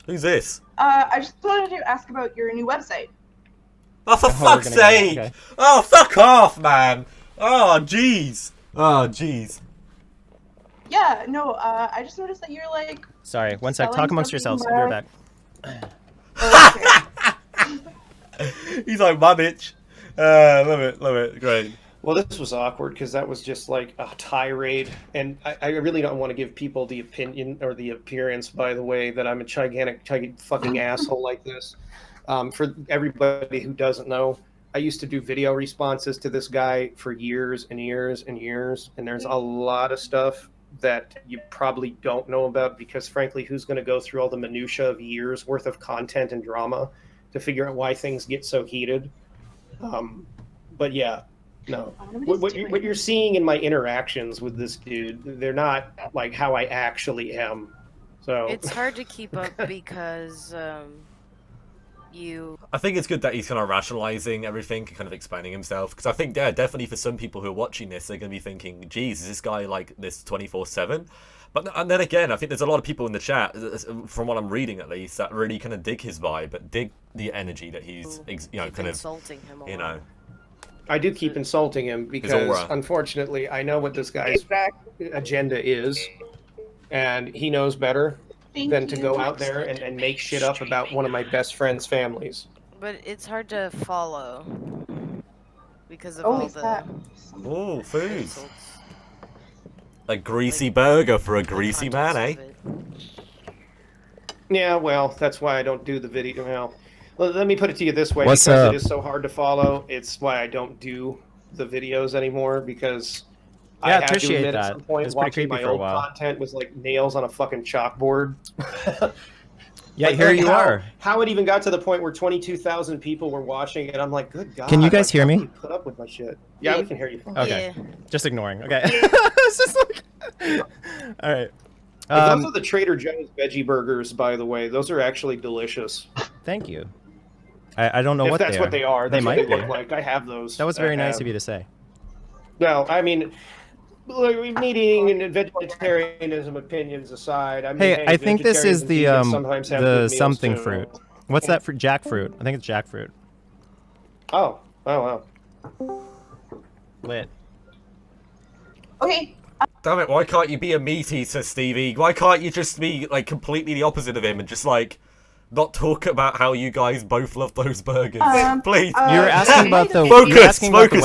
Who's this?
I just wanted to ask about your new website.
Oh, for fuck's sake! Okay. Oh, fuck off, man! Oh, jeez! Oh, jeez.
Yeah, no, I just noticed that you're like...
Sorry, one sec. Talk amongst yourselves. I'll be right back.
He's like, my bitch. Love it, great.
Well, this was awkward because that was just like a tirade, and I really don't want to give people the opinion or the appearance, by the way, that I'm a gigantic fucking asshole like this. For everybody who doesn't know, I used to do video responses to this guy for years and years and years, and there's a lot of stuff that you probably don't know about because, frankly, who's going to go through all the minutia of years worth of content and drama to figure out why things get so heated? But yeah. No, what you're seeing in my interactions with this dude, they're not like how I actually am. So
it's hard to keep up because I
think it's good that he's kind of rationalizing everything and kind of explaining himself, because I think, yeah, definitely for some people who are watching this, they're going to be thinking, geez, is this guy like this 24/7? And then again, I think there's a lot of people in the chat, from what I'm reading at least, that really kind of dig his vibe, but dig the energy that he's, you know, kind of,
insulting him a
you know.
I do keep insulting him because, unfortunately, I know what this guy's agenda is, and he knows better than to go out there and make shit up about one of my best friend's families.
But it's hard to follow because of all the...
Oh, food. A greasy burger for a greasy man, eh?
Yeah, well, that's why I don't do the video. Well, let me put it to you this way, because it is so hard to follow, it's why I don't do the videos anymore, because I have to admit at some point watching my old content was like nails on a fucking chalkboard.
Yeah, here you are.
How it even got to the point where 22,000 people were watching it, I'm like, good God.
Can you guys hear me?
Put up with my shit. Yeah, we can hear you.
Okay. Yeah. Just ignoring. Okay. It's just like... All right.
Those are the Trader Joe's veggie burgers, by the way. Those are actually delicious.
Thank you. I don't know what they are.
If that's what they are.
They might be.
Look like. I have those.
That was very nice of you to say.
Well, I mean, meat eating and vegetarianism opinions aside, I mean,
hey, I think this is the something fruit. What's that for? Jackfruit. I think it's jackfruit.
Oh. Oh, wow.
Lit.
Okay.
Damn it, why can't you be a meat eater, Stevie? Why can't you just be, like, completely the opposite of him and just, like, not talk about how you guys both love those burgers? Please.
You're asking about the
Focus,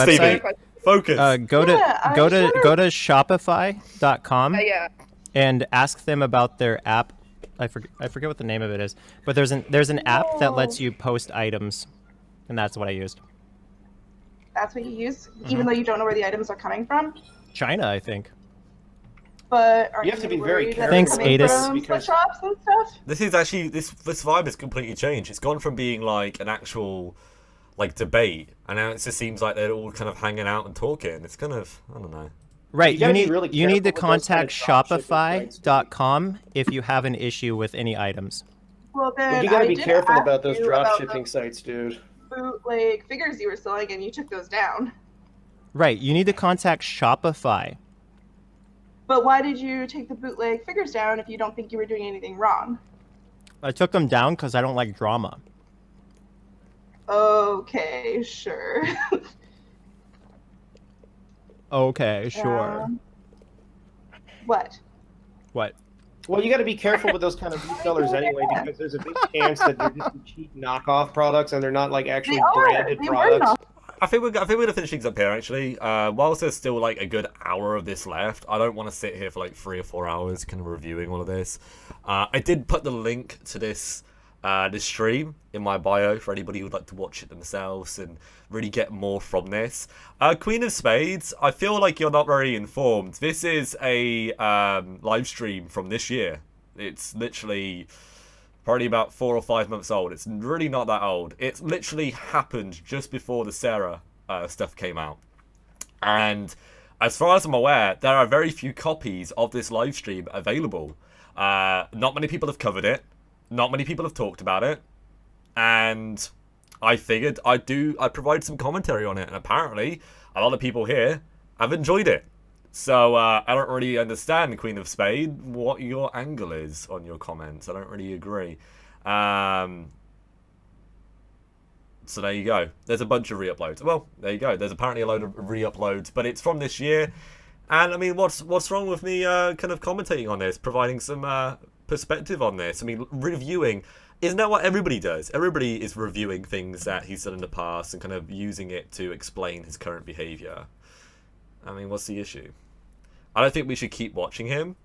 Stevie. Focus.
Go to Shopify.com and ask them about their app. I forget what the name of it is, but there's an app that lets you post items, and that's what I used.
That's what you use, even though you don't know where the items are coming from?
China, I think.
But
you have to be very careful.
Thanks, Adis.
Because shops and stuff?
This is actually this vibe has completely changed. It's gone from being like an actual like debate, and now it just seems like they're all kind of hanging out and talking. It's kind of, I don't know.
Right, you need to contact Shopify.com if you have an issue with any items.
Well, then
you gotta be careful about those drop shipping sites, dude.
Bootleg figures you were selling, and you took those down.
Right, you need to contact Shopify.
But why did you take the bootleg figures down if you don't think you were doing anything wrong?
I took them down because I don't like drama.
Okay, sure.
Okay, sure.
What?
What?
Well, you got to be careful with those kind of resellers anyway, because there's a big chance that they're just cheap knockoff products and they're not like actually branded products.
I think we're gonna finish things up here actually. Whilst there's still like a good hour of this left, I don't want to sit here for like 3 or 4 hours kind of reviewing all of this. I did put the link to this stream in my bio for anybody who would like to watch it themselves and really get more from this. Queen of Spades, I feel like you're not very informed. This is a live stream from this year. It's literally probably about 4 or 5 months old. It's really not that old. It's literally happened just before the Sarah stuff came out. And as far as I'm aware, there are very few copies of this live stream available. Not many people have covered it. Not many people have talked about it. And I figured I'd provide some commentary on it. And apparently, a lot of people here have enjoyed it. So, I don't really understand, Queen of Spade, what your angle is on your comments. I don't really agree. So there you go. There's a bunch of re-uploads. Well, there you go. There's apparently a load of re-uploads, but it's from this year. And, I mean, what's wrong with me kind of commentating on this, providing some perspective on this? I mean, reviewing. Isn't that what everybody does? Everybody is reviewing things that he's done in the past and kind of using it to explain his current behaviour. I mean, what's the issue? I don't think we should keep watching him.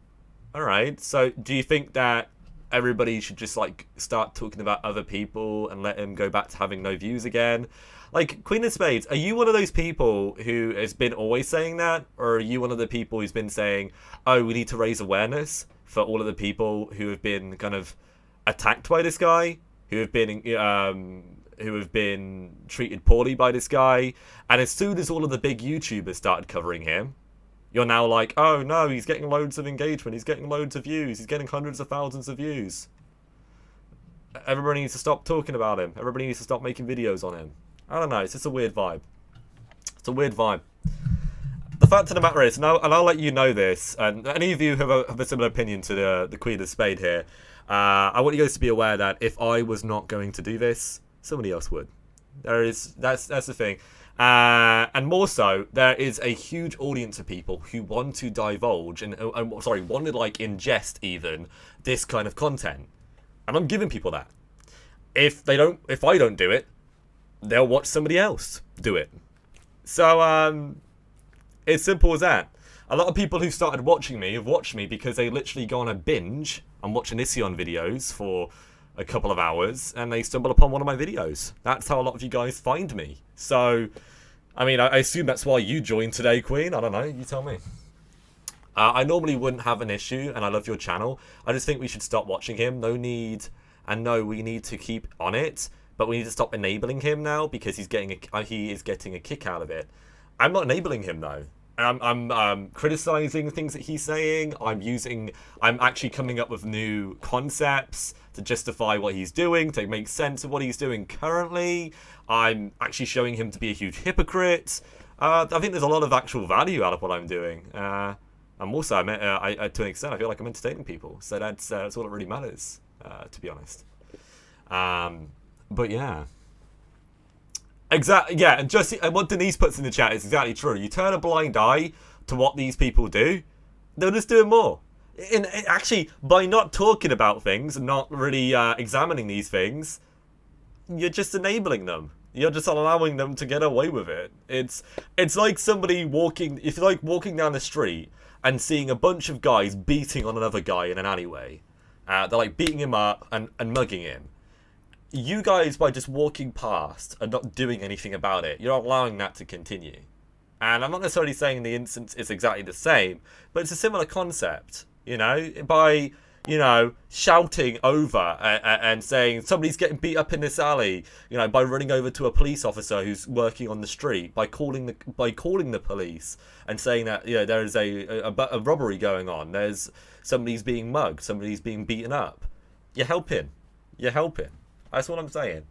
Alright, so do you think that everybody should just, like, start talking about other people and let him go back to having no views again? Like, Queen of Spades, are you one of those people who has been always saying that? Or are you one of the people who's been saying, oh, we need to raise awareness for all of the people who have been kind of attacked by this guy? Who have been treated poorly by this guy? And as soon as all of the big YouTubers started covering him, you're now like, oh no, he's getting loads of engagement, he's getting loads of views, he's getting hundreds of thousands of views. Everybody needs to stop talking about him. Everybody needs to stop making videos on him. I don't know, it's just a weird vibe. It's a weird vibe. The fact of the matter is, and I'll let you know this, and any of you have a similar opinion to the Queen of Spade here, I want you guys to be aware that if I was not going to do this, somebody else would. That's the thing. And more so, there is a huge audience of people who want to divulge and want to like ingest even this kind of content. And I'm giving people that. If I don't do it, they'll watch somebody else do it. So it's simple as that. A lot of people who started watching me have watched me because they literally go on a binge and watch Onision videos for a couple of hours, and they stumble upon one of my videos. That's how a lot of you guys find me. So, I mean, I assume that's why you joined today, Queen. I don't know. You tell me. I normally wouldn't have an issue, and I love your channel. I just think we should stop watching him. No need, and no, we need to keep on it, but we need to stop enabling him now because he is getting a kick out of it. I'm not enabling him though. I'm criticizing things that he's saying. I'm actually coming up with new concepts to justify what he's doing, to make sense of what he's doing currently. I'm actually showing him to be a huge hypocrite. I think there's a lot of actual value out of what I'm doing. I'm also, to an extent, I feel like I'm entertaining people. So that's all that really matters, to be honest. But yeah. Exactly. Yeah, and what Denise puts in the chat is exactly true. You turn a blind eye to what these people do, they'll just do it more. And actually, by not talking about things and not really examining these things, you're just enabling them. You're just allowing them to get away with it. It's like somebody walking. If you're like walking down the street and seeing a bunch of guys beating on another guy in an alleyway, they're like beating him up and mugging him. You guys, by just walking past and not doing anything about it, you're allowing that to continue. And I'm not necessarily saying the instance is exactly the same, but it's a similar concept, you know? By, you know, shouting over and saying somebody's getting beat up in this alley, you know, by running over to a police officer who's working on the street, by calling the police and saying that, you know, there is a robbery going on, somebody's being mugged, somebody's being beaten up. You're helping. You're helping. That's what I'm saying.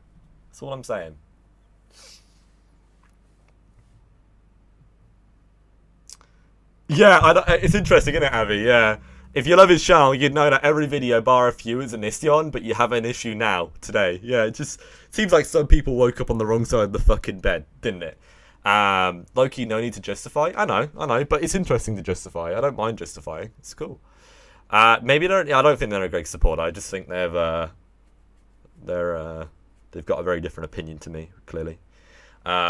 That's what I'm saying. Yeah, it's interesting, isn't it, Avi? Yeah. If you love his channel, you'd know that every video bar a few is an Onision, but you have an issue now, today. Yeah, it just seems like some people woke up on the wrong side of the fucking bed, didn't it? Loki, no need to justify. I know, but it's interesting to justify. I don't mind justifying. It's cool. Maybe I don't think they're a great supporter. I just think they've got a very different opinion to me, clearly,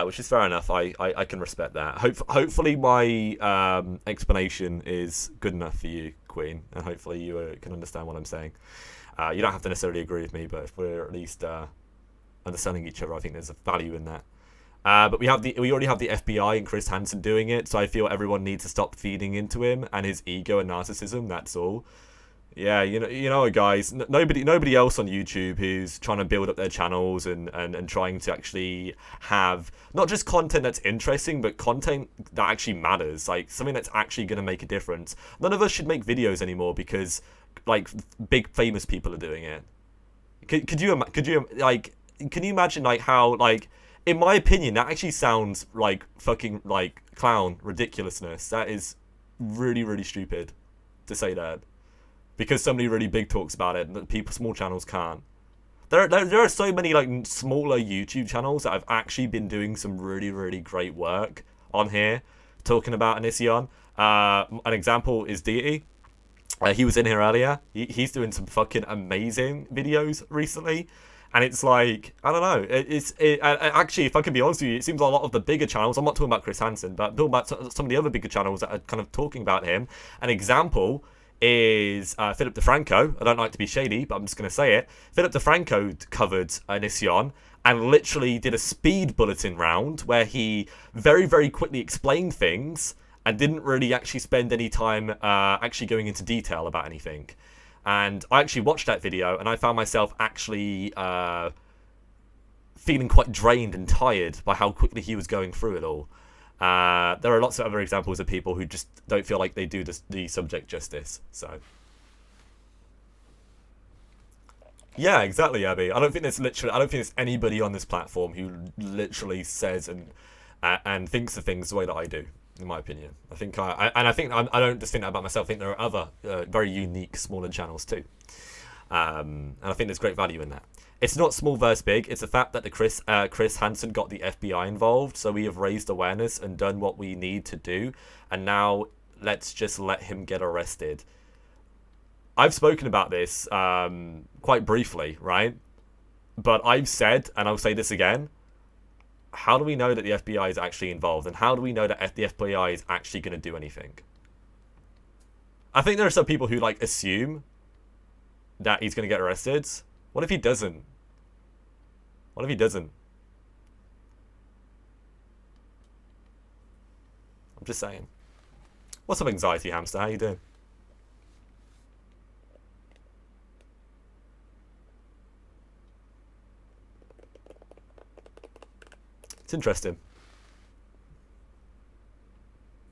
which is fair enough. I can respect that. Hopefully my explanation is good enough for you, Queen, and hopefully you can understand what I'm saying. You don't have to necessarily agree with me, but if we're at least understanding each other, I think there's a value in that. But we already have the FBI and Chris Hansen doing it, so I feel everyone needs to stop feeding into him and his ego and narcissism. That's all. Yeah, you know, guys. Nobody else on YouTube who's trying to build up their channels and trying to actually have not just content that's interesting, but content that actually matters, like something that's actually going to make a difference. None of us should make videos anymore because like big famous people are doing it. Can you imagine like how, like, in my opinion, that actually sounds like fucking like clown ridiculousness. That is really, really stupid to say that. Because somebody really big talks about it, that small channels can't. There are so many like smaller YouTube channels that have actually been doing some really, really great work on here, talking about Onision. An example is Deity. He was in here earlier. He's doing some fucking amazing videos recently, and it's like, I don't know. Actually, if I can be honest with you, it seems a lot of the bigger channels. I'm not talking about Chris Hansen, but talking about some of the other bigger channels that are kind of talking about him. An example is Philip DeFranco. I don't like to be shady, but I'm just going to say it. Philip DeFranco covered Onision and literally did a speed bulletin round where he very, very quickly explained things and didn't really actually spend any time actually going into detail about anything. And I actually watched that video and I found myself actually feeling quite drained and tired by how quickly he was going through it all. There are lots of other examples of people who just don't feel like they do the subject justice. So, yeah, exactly, Abby. I don't think there's anybody on this platform who literally says and thinks of things the way that I do. In my opinion, I don't just think that about myself. I think there are other very unique, smaller channels too, and I think there's great value in that. It's not small versus big. It's the fact that the Chris Hansen got the FBI involved, so we have raised awareness and done what we need to do, and now let's just let him get arrested. I've spoken about this quite briefly, right? But I've said, and I'll say this again, how do we know that the FBI is actually involved, and how do we know that the FBI is actually going to do anything? I think there are some people who like assume that he's going to get arrested. What if he doesn't? What if he doesn't? I'm just saying. What's up, Anxiety Hamster? How you doing? It's interesting.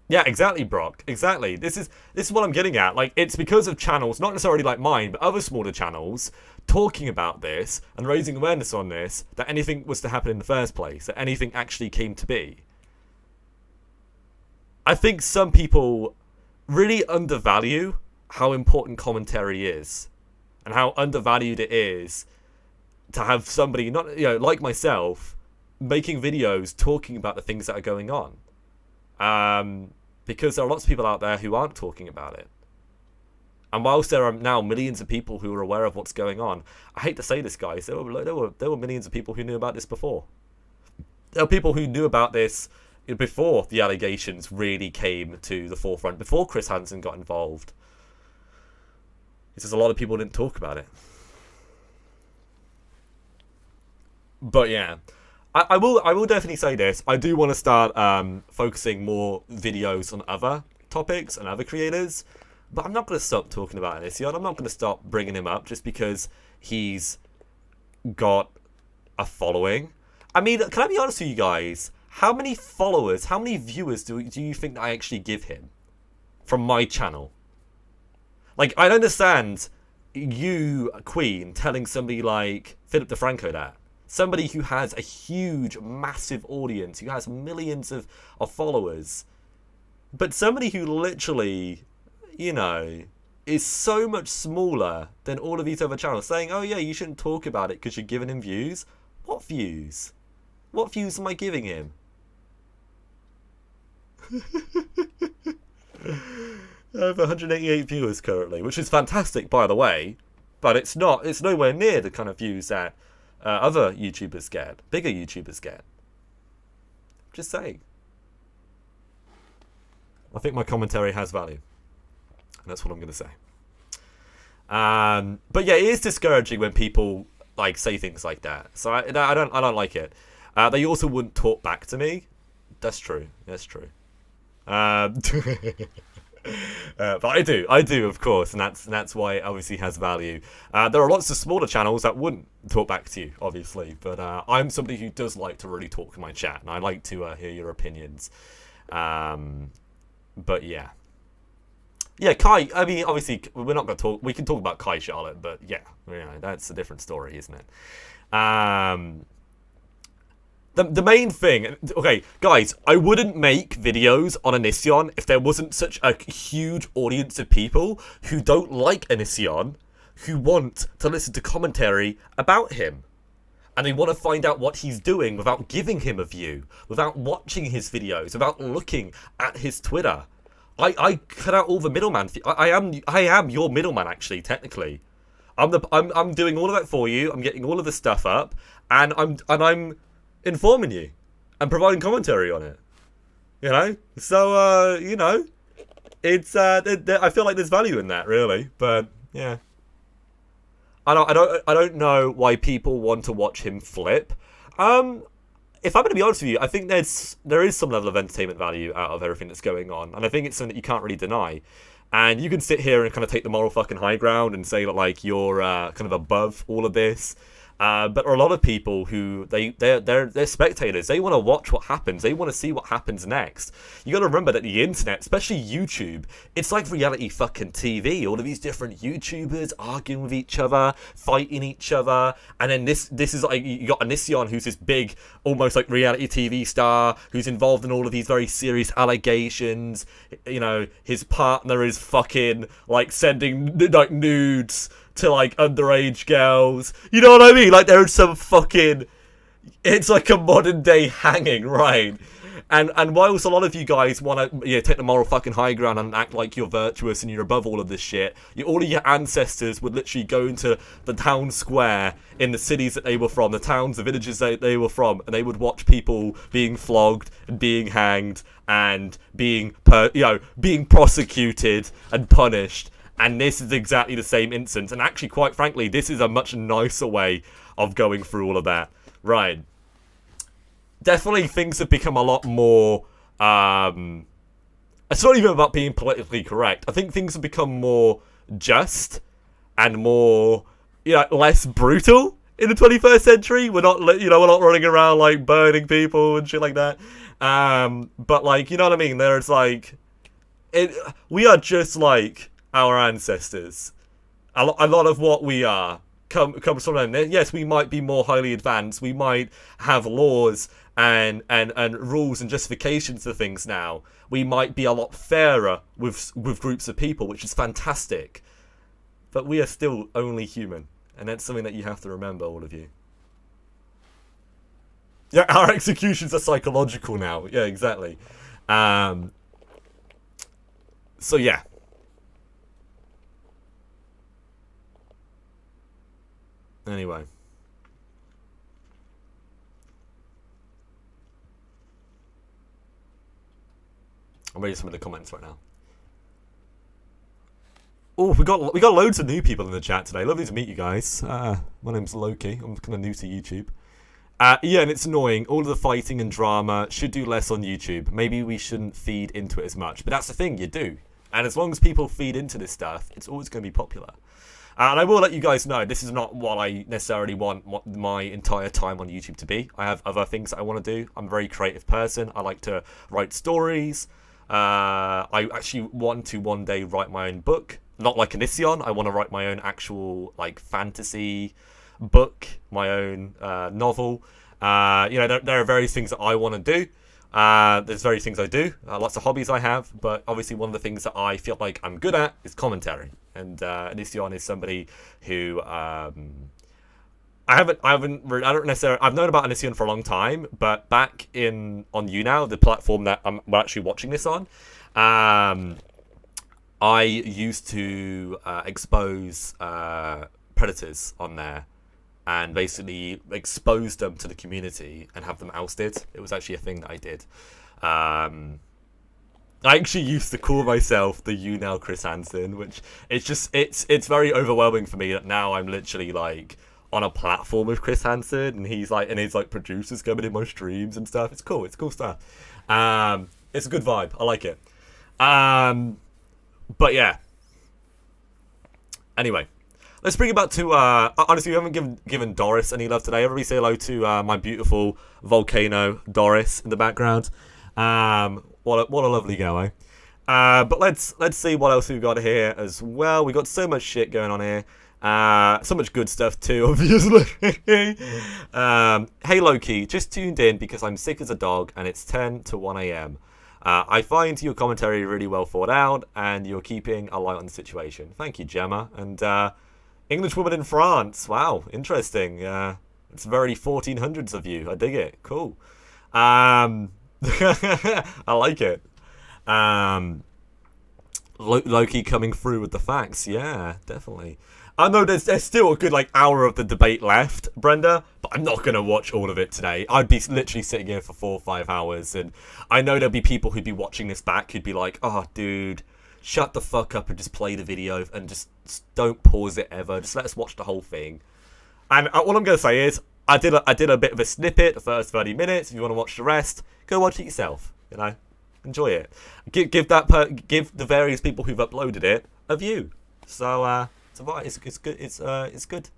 Yeah, exactly, Brock. Exactly. This is what I'm getting at. Like, it's because of channels, not necessarily like mine, but other smaller channels, talking about this and raising awareness on this, that anything was to happen in the first place, that anything actually came to be. I think some people really undervalue how important commentary is, and how undervalued it is to have somebody, not, you know, like myself, making videos talking about the things that are going on. Because there are lots of people out there who aren't talking about it. And whilst there are now millions of people who are aware of what's going on, I hate to say this, guys, there were millions of people who knew about this before. There are people who knew about this before the allegations really came to the forefront, before Chris Hansen got involved. It's just a lot of people didn't talk about it. But yeah. I will definitely say this. I do want to start focusing more videos on other topics and other creators, but I'm not going to stop talking about Onision. I'm not going to stop bringing him up just because he's got a following. I mean, can I be honest with you guys? How many followers, how many viewers do you think that I actually give him from my channel? Like, I understand you, Queen, telling somebody like Philip DeFranco that. Somebody who has a huge, massive audience, who has millions of followers. But somebody who literally, you know, is so much smaller than all of these other channels, saying, oh yeah, you shouldn't talk about it because you're giving him views. What views? What views am I giving him? I have 188 viewers currently, which is fantastic, by the way. But it's nowhere near the kind of views that other YouTubers get, bigger YouTubers get. Just saying. I think my commentary has value, and that's what I'm going to say. But yeah, it is discouraging when people like say things like that. So I don't like it. They also wouldn't talk back to me. That's true. That's true. But I do, of course, and that's why it obviously has value. There are lots of smaller channels that wouldn't talk back to you, obviously, but I'm somebody who does like to really talk in my chat, and I like to hear your opinions. But yeah, Kai. I mean, obviously, we're not going to talk. We can talk about Kai Charlotte, but yeah, you know, that's a different story, isn't it? The main thing, okay, guys, I wouldn't make videos on Onision if there wasn't such a huge audience of people who don't like Onision, who want to listen to commentary about him. And they want to find out what he's doing without giving him a view, without watching his videos, without looking at his Twitter. I cut out all the middleman. I am your middleman, actually, technically. I'm doing all of that for you. I'm getting all of the stuff up, and I'm informing you and providing commentary on it, you know. So you know, it's I feel like there's value in that, really. But yeah, I don't know why people want to watch him flip. If I'm going to be honest with you, I think there is some level of entertainment value out of everything that's going on, and I think it's something that you can't really deny. And you can sit here and kind of take the moral fucking high ground and say that like you're kind of above all of this. But there are a lot of people who they're spectators. They want to watch what happens. They want to see what happens next. You got to remember that the internet, especially YouTube, it's like reality fucking TV. All of these different YouTubers arguing with each other, fighting each other, and then this is like you got Onision, who's this big, almost like reality TV star, who's involved in all of these very serious allegations. You know, his partner is fucking like sending like nudes to like underage girls. You know what I mean? Like there's some fucking, it's like a modern day hanging, right? And whilst a lot of you guys want to take the moral fucking high ground and act like you're virtuous and you're above all of this shit, all of your ancestors would literally go into the town square in the cities that they were from, the towns, the villages that they were from, and they would watch people being flogged and being hanged and being prosecuted and punished. And this is exactly the same instance. And actually, quite frankly, this is a much nicer way of going through all of that. Right. Definitely things have become a lot more, it's not even about being politically correct. I think things have become more just and more, less brutal in the 21st century. We're not, we're not running around like burning people and shit like that. But like, you know what I mean? There's like, we are just like our ancestors. A lot of what we are comes from them. Yes, we might be more highly advanced. We might have laws and rules and justifications for things now. We might be a lot fairer with groups of people, which is fantastic. But we are still only human, and that's something that you have to remember, all of you. Yeah, our executions are psychological now. Yeah, exactly. So yeah. Anyway. I'm reading some of the comments right now. Oh, we got loads of new people in the chat today. Lovely to meet you guys. My name's Loki. I'm kind of new to YouTube. Yeah, and it's annoying. All of the fighting and drama should do less on YouTube. Maybe we shouldn't feed into it as much. But that's the thing, you do. And as long as people feed into this stuff, it's always going to be popular. And I will let you guys know, this is not what I necessarily want my entire time on YouTube to be. I have other things that I want to do. I'm a very creative person. I like to write stories. I actually want to one day write my own book. Not like Onision. I want to write my own actual like fantasy book, my own novel. There are various things that I want to do. There's various things I do. Lots of hobbies I have, but obviously one of the things that I feel like I'm good at is commentary. And Onision is somebody who I've known about Onision for a long time, but back on YouNow, the platform that we're actually watching this on, I used to expose predators on there and basically expose them to the community and have them ousted. It was actually a thing that I did. I actually used to call myself the YouNow Chris Hansen, which it's very overwhelming for me that now I'm literally like on a platform with Chris Hansen, and his producers coming in my streams and stuff. It's cool. It's cool stuff. It's a good vibe. I like it. But yeah. Anyway, let's bring it back to honestly, we haven't given Doris any love today. Everybody say hello to my beautiful volcano Doris in the background. What a lovely girl, eh? But let's see what else we've got here as well. We got so much shit going on here. So much good stuff too, obviously. Hey Loki, just tuned in because I'm sick as a dog and it's 10 to 1 a.m. I find your commentary really well thought out and you're keeping a light on the situation. Thank you, Gemma. And English woman in France. Wow, interesting. It's very 1400s of you. I dig it. Cool. I like it. Loki coming through with the facts. Yeah, definitely. I know there's still a good hour of the debate left, Brenda, but I'm not going to watch all of it today. I'd be literally sitting here for 4 or 5 hours, and I know there'll be people who'd be watching this back who'd be like, oh, dude, shut the fuck up and just play the video and just don't pause it ever. Just let us watch the whole thing. And what I'm going to say is, I did a bit of a snippet, the first 30 minutes. If you want to watch the rest, go watch it yourself, Enjoy it. Give the various people who've uploaded it a view. So, it's good. It's good.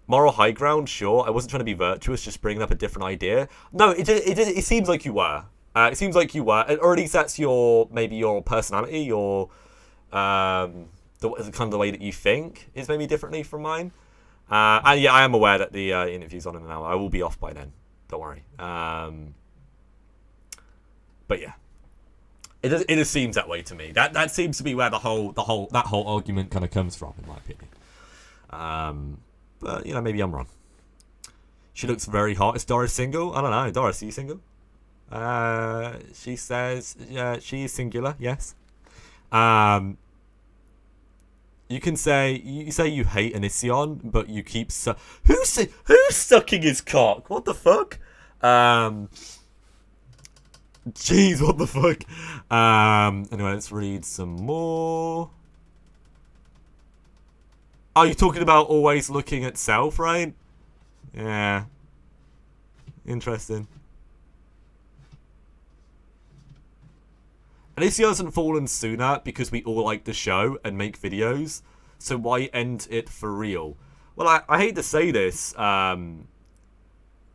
Moral high ground, sure. I wasn't trying to be virtuous, just bringing up a different idea. No, it seems like you were. It seems like you were, or at least that's maybe your personality, your the kind of the way that you think is maybe differently from mine. And yeah, I am aware that the interview's on in an hour. I will be off by then. Don't worry. But yeah. It just seems that way to me. That seems to be where that whole argument kind of comes from, in my opinion. But, you know, maybe I'm wrong. She looks very hot. Is Doris single? I don't know. Doris, are you single? She says, yeah, she is singular, yes. You can say, you hate Onision, but you keep who's sucking his cock? What the fuck? Jeez, what the fuck? Anyway, let's read some more. Oh, you're talking about always looking at self, right? Yeah. Interesting. At least he hasn't fallen sooner because we all like the show and make videos. So why end it for real? Well, I hate to say this,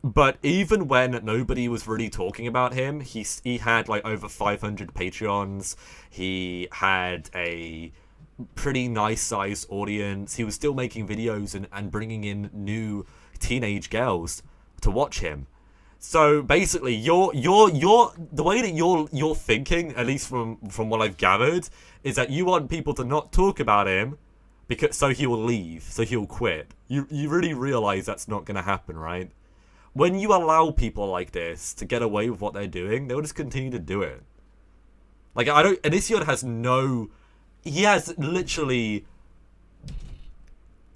but even when nobody was really talking about him, he had like over 500 Patreons. He had a pretty nice sized audience. He was still making videos and bringing in new teenage girls to watch him. So basically, you're the way that you're thinking, at least from what I've gathered, is that you want people to not talk about him because so he will leave, so he'll quit. You really realize that's not going to happen, right? When you allow people like this to get away with what they're doing, they'll just continue to do it. Like Onision has no. He has literally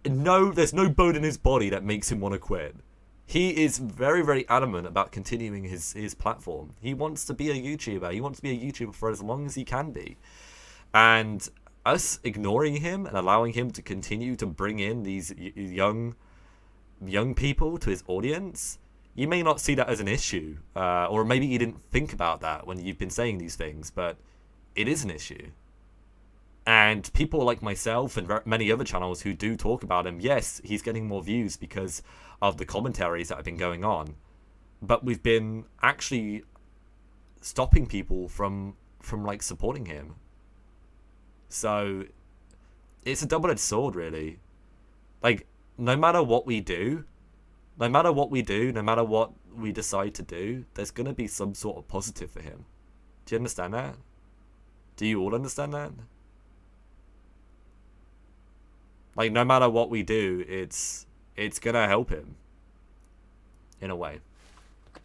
there's no bone in his body that makes him want to quit. He is very, very adamant about continuing his platform. He wants to be a YouTuber. He wants to be a YouTuber for as long as he can be. And us ignoring him and allowing him to continue to bring in these young people to his audience, you may not see that as an issue. Or maybe you didn't think about that when you've been saying these things, but it is an issue. And people like myself and many other channels who do talk about him, yes, he's getting more views because of the commentaries that have been going on. But we've been actually stopping people from like supporting him. So it's a double-edged sword, really. Like, no matter what we do, no matter what we decide to do, there's going to be some sort of positive for him. Do you understand that? Do you all understand that? Like, no matter what we do, it's gonna help him. In a way.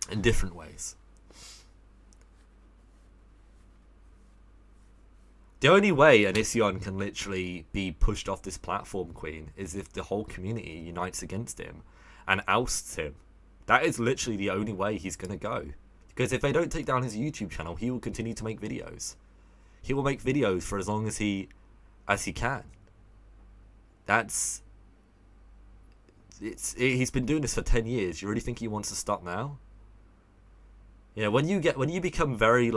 In different ways. The only way Onision can literally be pushed off this platform, Queen, is if the whole community unites against him and ousts him. That is literally the only way he's gonna go. Because if they don't take down his YouTube channel, he will continue to make videos. He will make videos for as long as he can. He's been doing this for 10 years. You really think he wants to stop now? Yeah, when you become very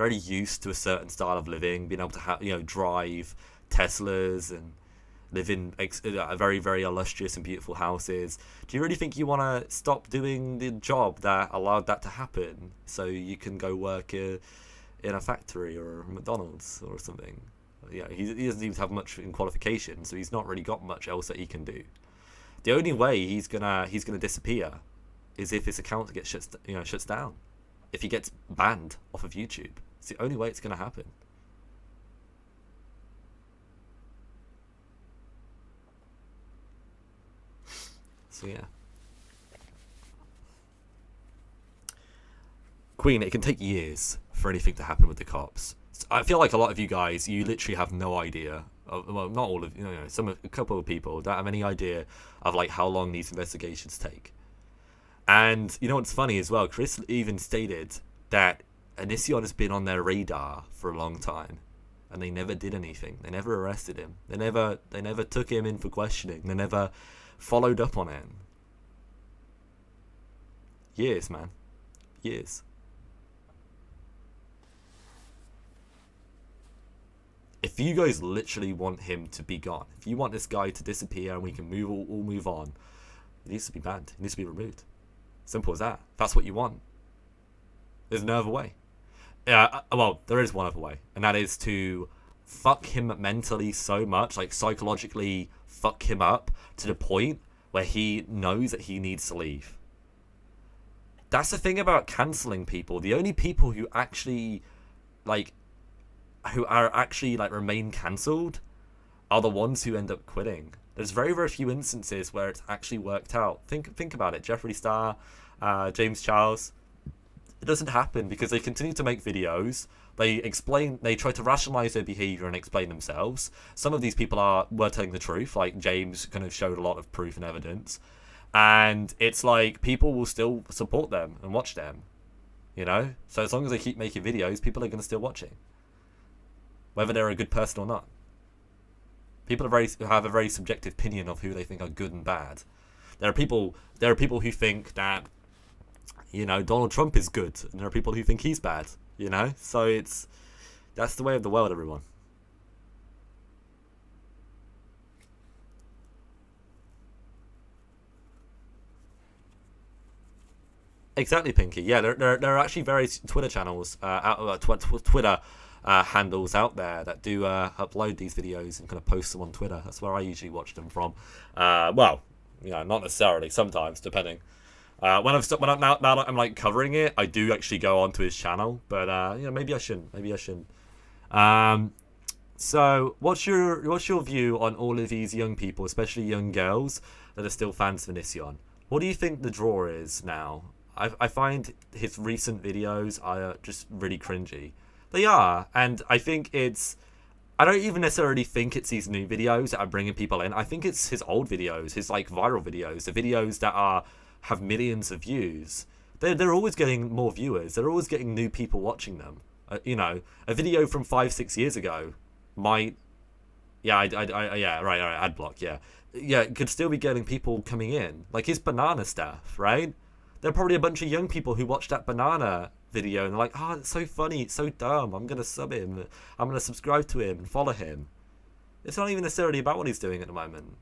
used to a certain style of living, being able to drive Teslas and live in very, very illustrious and beautiful houses, do you really think you want to stop doing the job that allowed that to happen so you can go work in a factory or a McDonald's or something? Yeah, he doesn't even have much in qualification, so he's not really got much else that he can do. The only way he's gonna disappear is if his account gets shuts down. If he gets banned off of YouTube, it's the only way it's gonna happen. So yeah, Queen, it can take years for anything to happen with the cops. I feel like a lot of you guys, you literally have no idea. Well, not all of a couple of people don't have any idea of like how long these investigations take. And you know what's funny as well? Chris even stated that Onision has been on their radar for a long time, and they never did anything. They never arrested him. They never took him in for questioning. They never followed up on it. Years, man, years. If you guys literally want him to be gone, if you want this guy to disappear and we can all move on, he needs to be banned. He needs to be removed. Simple as that. That's what you want. There's no other way. Well, there is one other way, and that is to fuck him mentally so much, like psychologically fuck him up to the point where he knows that he needs to leave. That's the thing about cancelling people. The only people who actually remain cancelled are the ones who end up quitting. There's very, very few instances where it's actually worked out. Think about it. Jeffree Star, James Charles. It doesn't happen because they continue to make videos. They try to rationalize their behavior and explain themselves. Some of these people were telling the truth, like James kind of showed a lot of proof and evidence. And it's like people will still support them and watch them, you know? So as long as they keep making videos, people are going to still watch it, whether they're a good person or not. People have a very subjective opinion of who they think are good and bad. There are people who think that, you know, Donald Trump is good, and there are people who think he's bad, you know? So that's the way of the world, everyone. Exactly, Pinky. Yeah, there are actually various Twitter channels, Twitter handles out there that do upload these videos and kind of post them on Twitter. That's where I usually watch them from. Well, you know, not necessarily. Sometimes, depending. Now that I'm like covering it, I do actually go onto his channel. But you know, maybe I shouldn't. So, what's your view on all of these young people, especially young girls, that are still fans of Onision? What do you think the draw is now? I find his recent videos are just really cringy. They are, and I think I don't even necessarily think it's these new videos that are bringing people in. I think it's his old videos, his like viral videos, the videos that have millions of views. They're always getting more viewers. They're always getting new people watching them. You know, a video from 5-6 years ago might, ad block, yeah, it could still be getting people coming in. Like his banana stuff, right? There are probably a bunch of young people who watched that banana video and they're like, oh, it's so funny, it's so dumb, I'm going to sub him, I'm going to subscribe to him and follow him. It's not even necessarily about what he's doing at the moment.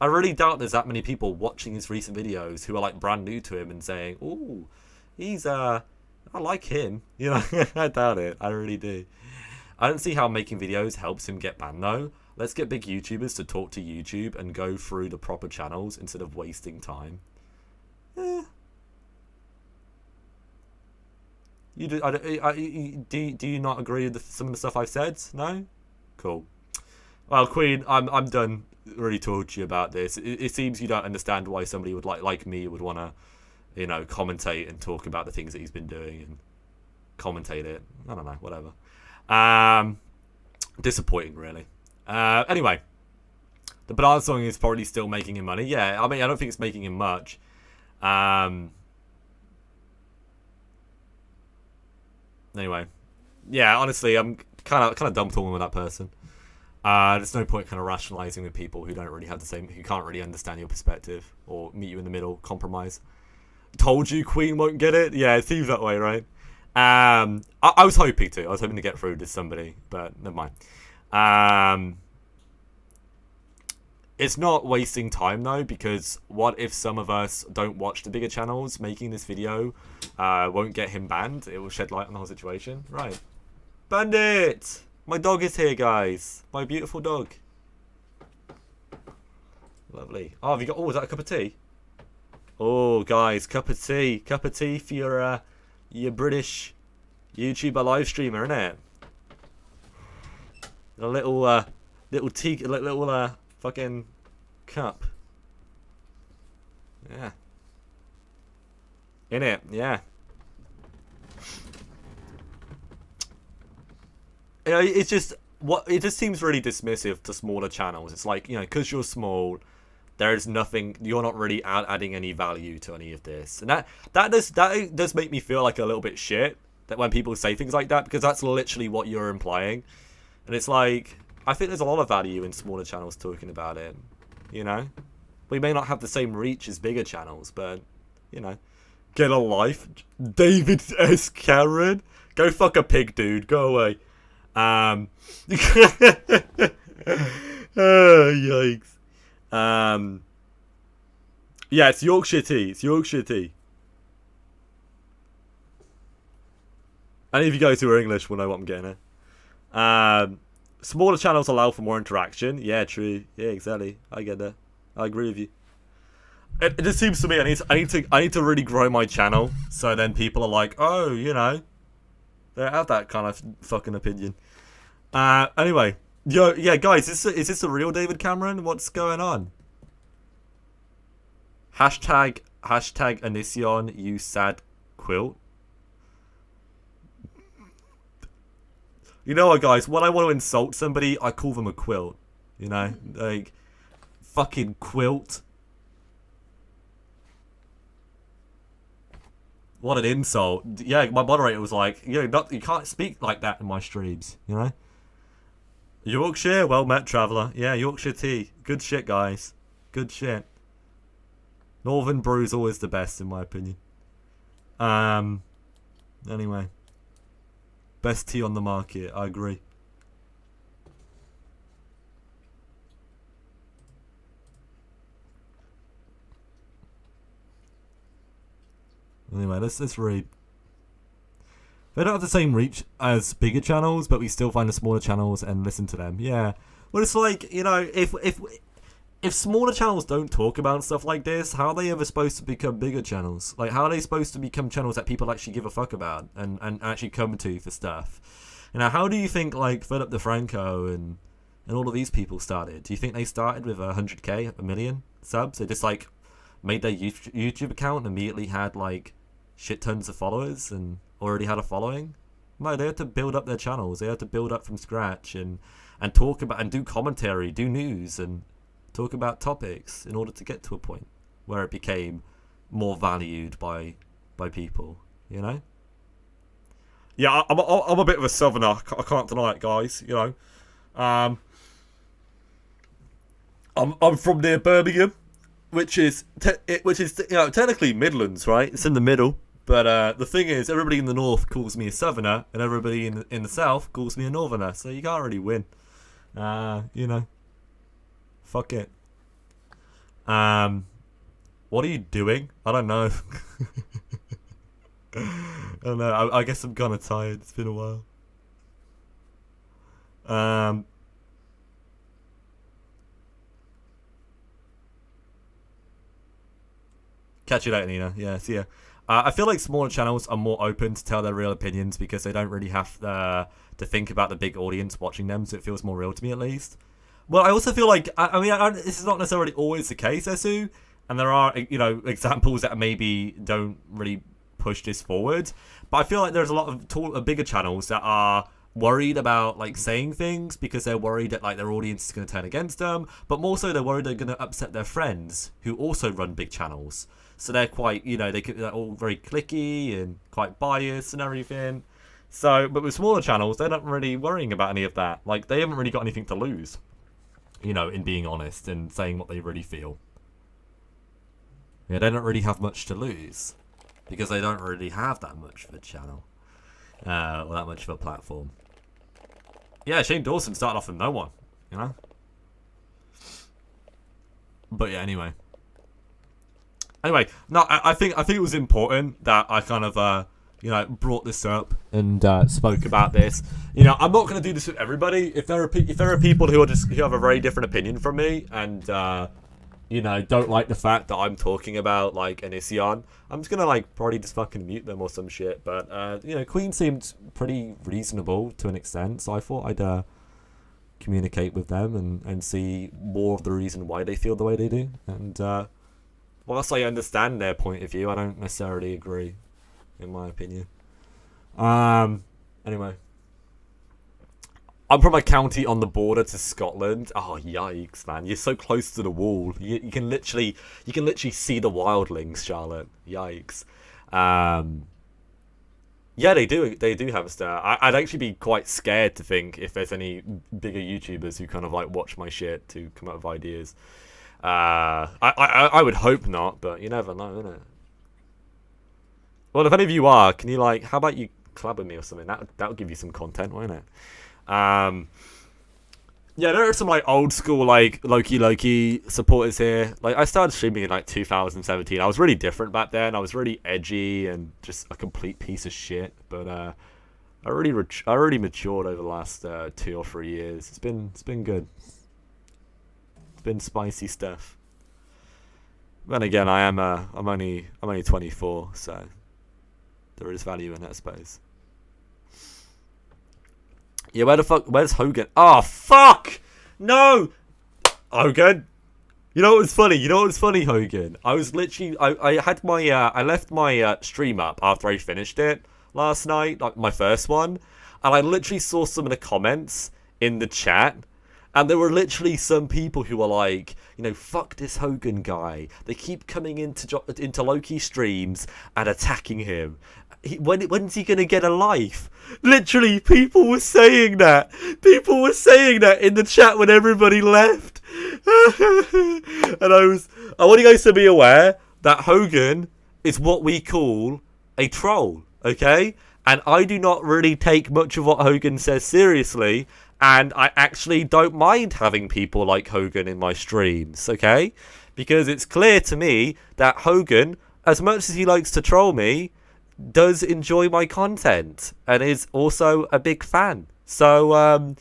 I really doubt there's that many people watching his recent videos who are like brand new to him and saying, oh, he's, I like him. You know, I doubt it. I really do. I don't see how making videos helps him get banned though. Let's get big YouTubers to talk to YouTube and go through the proper channels instead of wasting time. You do you not agree with some of the stuff I've said? No? Cool. Well, Queen, I'm done really talking to you about this. It seems you don't understand why somebody would like me would want to, you know, commentate and talk about the things that he's been doing and commentate it. I don't know, whatever. Disappointing, really. Anyway, the banana song is probably still making him money. Yeah, I mean, I don't think it's making him much. Anyway, yeah, honestly, I'm kind of done talking with that person. There's no point kind of rationalizing with people who don't really have who can't really understand your perspective or meet you in the middle, compromise. Told you Queen won't get it? Yeah, it seems that way, right? I was hoping to. I was hoping to get through to somebody, but never mind. It's not wasting time though, because what if some of us don't watch the bigger channels making this video won't get him banned? It will shed light on the whole situation. Right. Bandit! My dog is here, guys. My beautiful dog. Lovely. Oh, have you got... Oh, is that a cup of tea? Oh, guys, cup of tea. Cup of tea for your British YouTuber live streamer, innit? A little tea... little fucking cup. Yeah. In it, yeah. You know, it just seems really dismissive to smaller channels. It's like, you know, because you're small, there's nothing. You're not really adding any value to any of this, and that does make me feel like a little bit shit. That when people say things like that, because that's literally what you're implying, and it's like, I think there's a lot of value in smaller channels talking about it. You know, we may not have the same reach as bigger channels, but you know, get a life, David S. Cameron. Go fuck a pig, dude. Go away. Oh, yikes. Yeah, it's Yorkshire tea. It's Yorkshire tea. Any of you guys who are English will know what I'm getting at. Smaller channels allow for more interaction. Yeah, true. Yeah, exactly. I get that. I agree with you. It just seems to me I need to really grow my channel, so then people are like, oh, you know, they have that kind of fucking opinion. Anyway, Yo, yeah, guys, is this a real David Cameron? What's going on? Hashtag Onision, you sad quilt. You know what, guys? When I want to insult somebody, I call them a quilt. You know, like fucking quilt. What an insult! Yeah, my moderator was like, you can't speak like that in my streams. You know. Yorkshire, well met, traveller. Yeah, Yorkshire tea. Good shit, guys. Good shit. Northern brew's always the best, in my opinion. Anyway. Best tea on the market, I agree. Anyway, let's read. They don't have the same reach as bigger channels, but we still find the smaller channels and listen to them. Yeah. Well, it's like, you know, if smaller channels don't talk about stuff like this, how are they ever supposed to become bigger channels? Like, how are they supposed to become channels that people actually give a fuck about and actually come to for stuff? You know, how do you think, like, Philip DeFranco and all of these people started? Do you think they started with 100k, 1 million subs? They just, like, made their YouTube account and immediately had, like, shit tons of followers and already had a following? No, they had to build up their channels. They had to build up from scratch and talk about and do commentary, do news, and talk about topics in order to get to a point where it became more valued by people. You know? Yeah, I'm a bit of a southerner. I can't deny it, guys. You know, I'm from near Birmingham, which is technically Midlands, right? It's in the middle. But the thing is, everybody in the north calls me a southerner, and everybody in the south calls me a northerner. So you can't really win. You know, fuck it. What are you doing? I don't know. I don't know. I guess I'm kind of tired. It's been a while. Catch you later, Nina. Yeah, see ya. I feel like smaller channels are more open to tell their real opinions because they don't really have to think about the big audience watching them, so it feels more real to me at least. Well, I also feel like, this is not necessarily always the case, Esu, and there are, you know, examples that maybe don't really push this forward, but I feel like there's a lot of bigger channels that are worried about, like, saying things because they're worried that, like, their audience is going to turn against them, but more so they're worried they're going to upset their friends who also run big channels. So they're quite, you know, they're all very cliquey and quite biased and everything. So, but with smaller channels, they're not really worrying about any of that. Like, they haven't really got anything to lose, you know, in being honest and saying what they really feel. Yeah, they don't really have much to lose because they don't really have that much of a channel or that much of a platform. Yeah, Shane Dawson started off with no one, you know. But yeah, anyway, no, I think it was important that I kind of you know, brought this up and spoke about this. You know, I'm not going to do this with everybody. If there are people who have a very different opinion from me and you know, don't like the fact that I'm talking about, like, Onision, I'm just gonna, like, probably just fucking mute them or some shit. But you know, Queen seemed pretty reasonable to an extent, so I thought I'd communicate with them and see more of the reason why they feel the way they do. And whilst I understand their point of view, I don't necessarily agree, in my opinion. Anyway, I'm from a county on the border to Scotland. Oh, yikes, man! You're so close to the wall. You can literally see the wildlings, Charlotte. Yikes. Yeah, they do have a star. I'd actually be quite scared to think if there's any bigger YouTubers who kind of, like, watch my shit to come up with ideas. I would hope not, but you never know, innit? Well, if any of you are, can you, like, how about you collab with me or something? That would give you some content, won't it? Yeah, there are some, like, old school, like, LowkeyLoki supporters here. Like, I started streaming in, like, 2017. I was really different back then. I was really edgy and just a complete piece of shit. But I really matured over the last 2 or 3 years. It's been good. It's been spicy stuff. Then again, I'm only 24, so there is value in it, I suppose. Yeah, where's Hogan? Oh, fuck! No! Hogan! You know what was funny? Hogan? I was literally, I had my, I left my stream up after I finished it last night, like my first one, and I literally saw some of the comments in the chat, and there were literally some people who were like, you know, fuck this Hogan guy. They keep coming into Loki streams and attacking him. When's he gonna get a life? Literally, people were saying that. People were saying that in the chat when everybody left. And I want you guys to be aware that Hogan is what we call a troll, okay? And I do not really take much of what Hogan says seriously, and I actually don't mind having people like Hogan in my streams, okay? Because it's clear to me that Hogan, as much as he likes to troll me, does enjoy my content and is also a big fan. So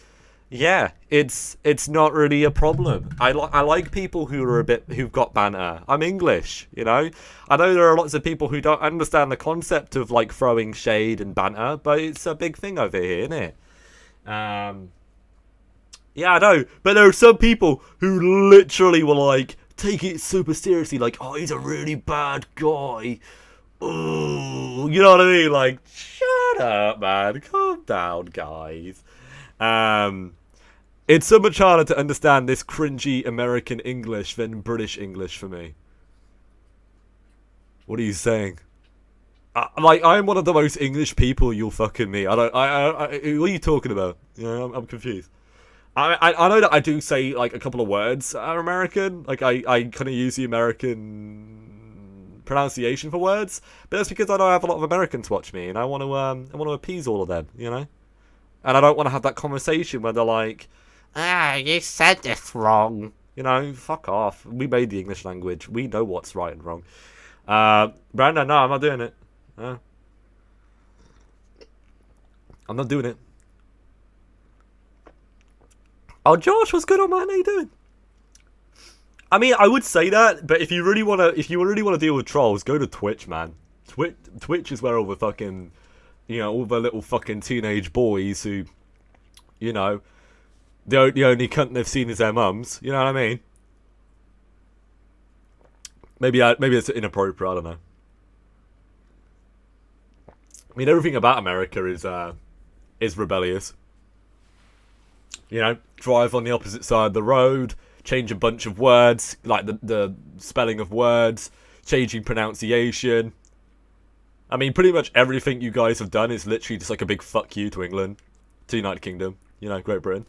yeah, it's not really a problem. I like people who've got banter. I'm English, you know. I know there are lots of people who don't understand the concept of like throwing shade and banter, but it's a big thing over here, isn't it? Yeah, I know, but there are some people who literally will like take it super seriously, like, oh, he's a really bad guy. Ooh, you know what I mean? Like, shut up, man. Calm down, guys. It's so much harder to understand this cringy American English than British English for me. What are you saying? Like, I'm one of the most English people you'll fucking meet. What are you talking about? You know, I'm confused. I know that I do say, like, a couple of words are American. Like, I kind of use the American pronunciation for words, but that's because I know I have a lot of Americans watch me, and I want to appease all of them, you know. And I don't want to have that conversation where they're like, you said this wrong, you know. Fuck off. We made the English language. We know what's right and wrong. Brandon, no, I'm not doing it. I'm not doing it. Oh, Josh, what's good on, man? How you doing? I mean, I would say that, but if you really wanna deal with trolls, go to Twitch, man. Twitch is where all the fucking, you know, all the little fucking teenage boys who, you know, the only cunt they've seen is their mums. You know what I mean? Maybe it's inappropriate. I don't know. I mean, everything about America is rebellious. You know, drive on the opposite side of the road. Change a bunch of words, like the spelling of words, changing pronunciation. I mean, pretty much everything you guys have done is literally just like a big fuck you to England, to United Kingdom, you know, Great Britain.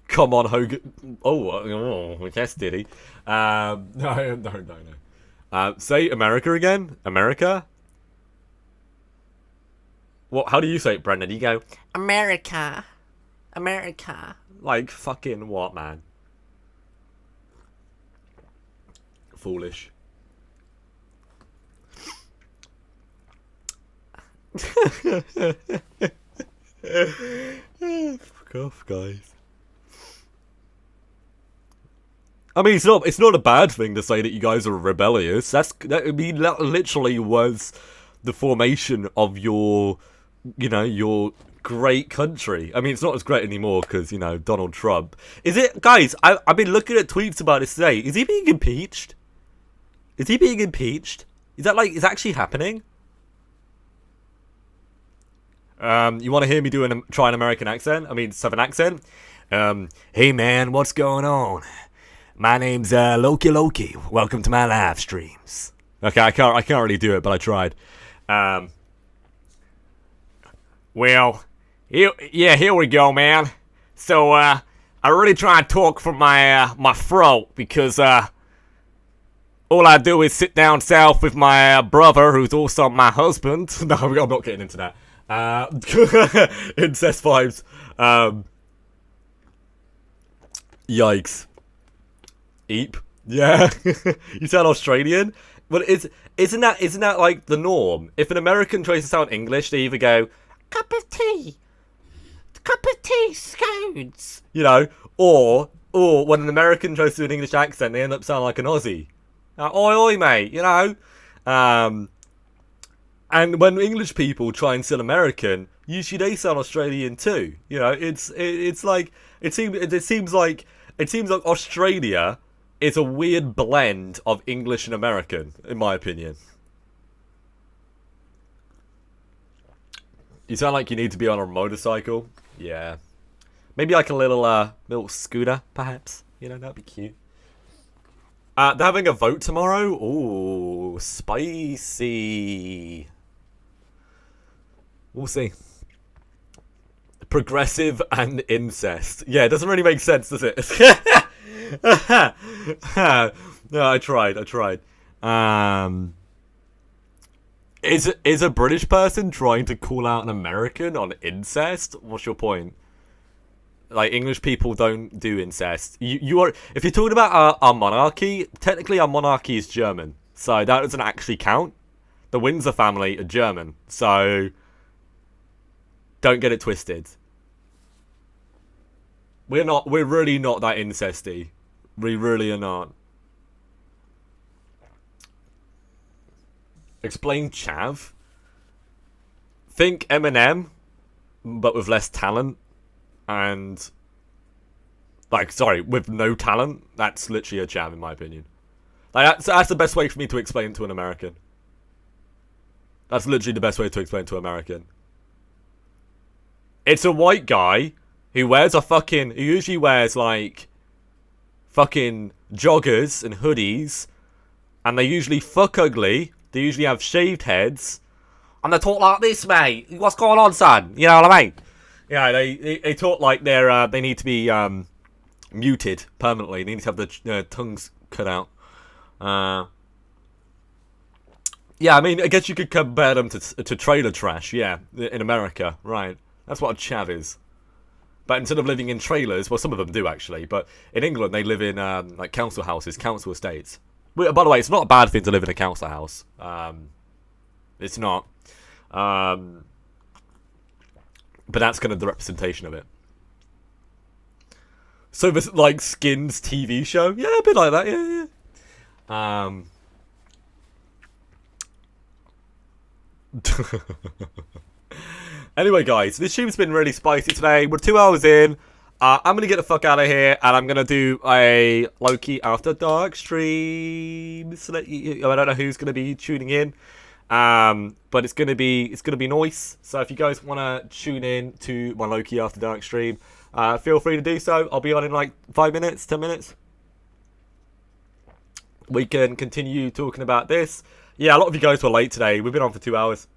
Come on, Hogan. Oh, yes, did he? No. Say America again. America? What? How do you say it, Brendan? You go, America. America. Like, fucking what, man? Foolish. Fuck off, guys. I mean, it's not a bad thing to say that you guys are rebellious. That literally was the formation of your, you know, your great country. I mean, it's not as great anymore because, you know, Donald Trump. Is it, guys? I've been looking at tweets about this today. Is he being impeached? Is he being impeached? Is that is actually happening? You want to hear me try an American accent? I mean, Southern accent. Hey man, what's going on? My name's LowkeyLoki. Welcome to my live streams. Okay, I can't really do it, but I tried. Well, here we go, man. So I really try and talk from my throat because all I do is sit down south with my brother, who's also my husband. No, I'm not getting into that. Incest vibes. Yikes. Eep. Yeah. You sound Australian? But isn't that like the norm? If an American tries to sound English, they either go, cup of tea, scones. You know, or when an American tries to do an English accent, they end up sounding like an Aussie. Oi, oi, mate, you know. And when English people try and sound American, usually they sound Australian too. You know, it's like it seems like Australia is a weird blend of English and American, in my opinion. You sound like you need to be on a motorcycle. Yeah, maybe like a little scooter, perhaps. You know, that'd be cute. They're having a vote tomorrow. Ooh, spicy. We'll see. Progressive and incest. Yeah, it doesn't really make sense, does it? No, I tried. Is a British person trying to call out an American on incest? What's your point? Like, English people don't do incest. You are, if you're talking about our monarchy, technically our monarchy is German, so that doesn't actually count. The Windsor family are German, so don't get it twisted. We're really not that incesty. We really are not. Explain chav. Think Eminem, but with less talent. And, like, sorry, with no talent. That's literally a chav, in my opinion. Like, that's the best way for me to explain to an American. That's literally the best way to explain to an American. It's a white guy who wears who usually wears, like, fucking joggers and hoodies. And they usually fuck ugly. They usually have shaved heads. And they talk like this, mate. What's going on, son? You know what I mean? Yeah, they talk like they need to be muted permanently. They need to have the tongues cut out. Yeah, I mean, I guess you could compare them to trailer trash. Yeah, in America, right? That's what a chav is. But instead of living in trailers, well, some of them do actually. But in England, they live in like council houses, council estates. By the way, it's not a bad thing to live in a council house. It's not. But that's kind of the representation of it. So this, like, Skins TV show? Yeah, a bit like that, yeah. Anyway, guys, this stream's been really spicy today. We're 2 hours in. I'm going to get the fuck out of here, and I'm going to do a Loki After Dark stream. So that I don't know who's going to be tuning in. But it's gonna be nice. So if you guys want to tune in to my Loki After Dark stream, feel free to do so. I'll be on in like 5 minutes, 10 minutes. We can continue talking about this. Yeah, a lot of you guys were late today. We've been on for 2 hours.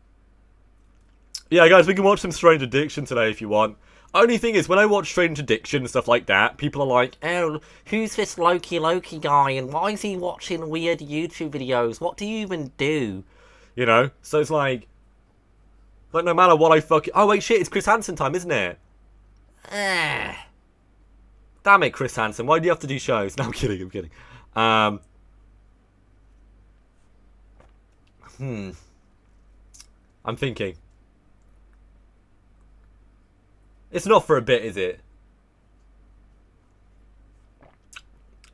Yeah, guys, we can watch some Strange Addiction today if you want. Only thing is, when I watch Strange Addiction and stuff like that, people are like, oh, who's this LowkeyLoki guy, and why is he watching weird YouTube videos? What do you even do? You know? So it's like no matter what I fucking... Oh, wait, shit, it's Chris Hansen time, isn't it? Damn it, Chris Hansen. Why do you have to do shows? No, I'm kidding. I'm thinking. It's not for a bit, is it?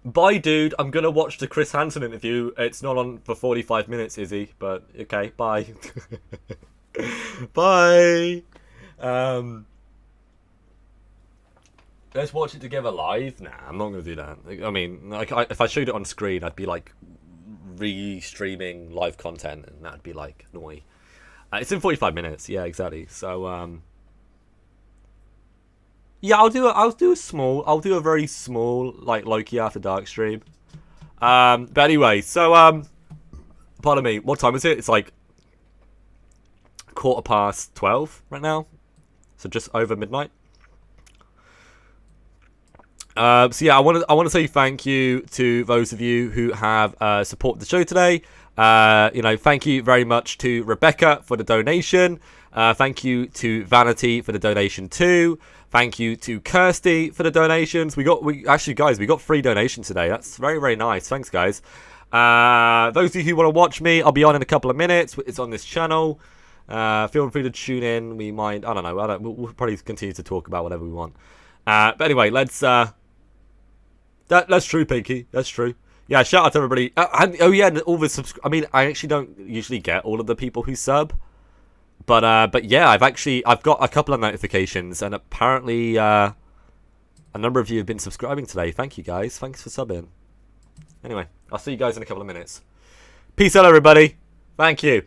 Bye, dude. I'm gonna watch the Chris Hansen interview. It's not on for 45 minutes, Izzy. But okay, bye. Bye. Let's watch it together live. Nah, I'm not gonna do that. I mean, like, if I showed it on screen, I'd be like re-streaming live content, and that'd be like annoying. It's in 45 minutes. Yeah, exactly. So yeah, I'll do a very small, like, Loki After Dark stream. But anyway, so, pardon me, what time is it? It's like 12:15 right now. So just over midnight. So yeah, I want to say thank you to those of you who have supported the show today. You know, thank you very much to Rebecca for the donation. Thank you to Vanity for the donation too. Thank you to Kirsty for the donations. We got 3 donations today. That's very, very nice. Thanks, guys. Those of you who want to watch me, I'll be on in a couple of minutes. It's on this channel. Feel free to tune in. We might, I don't know. We'll probably continue to talk about whatever we want. But anyway, let's. That's true, Pinky. That's true. Yeah, shout out to everybody. Oh yeah, all the I mean, I actually don't usually get all of the people who sub, But yeah, I've got a couple of notifications, and apparently a number of you have been subscribing today. Thank you guys. Thanks for subbing. Anyway, I'll see you guys in a couple of minutes. Peace out, everybody. Thank you.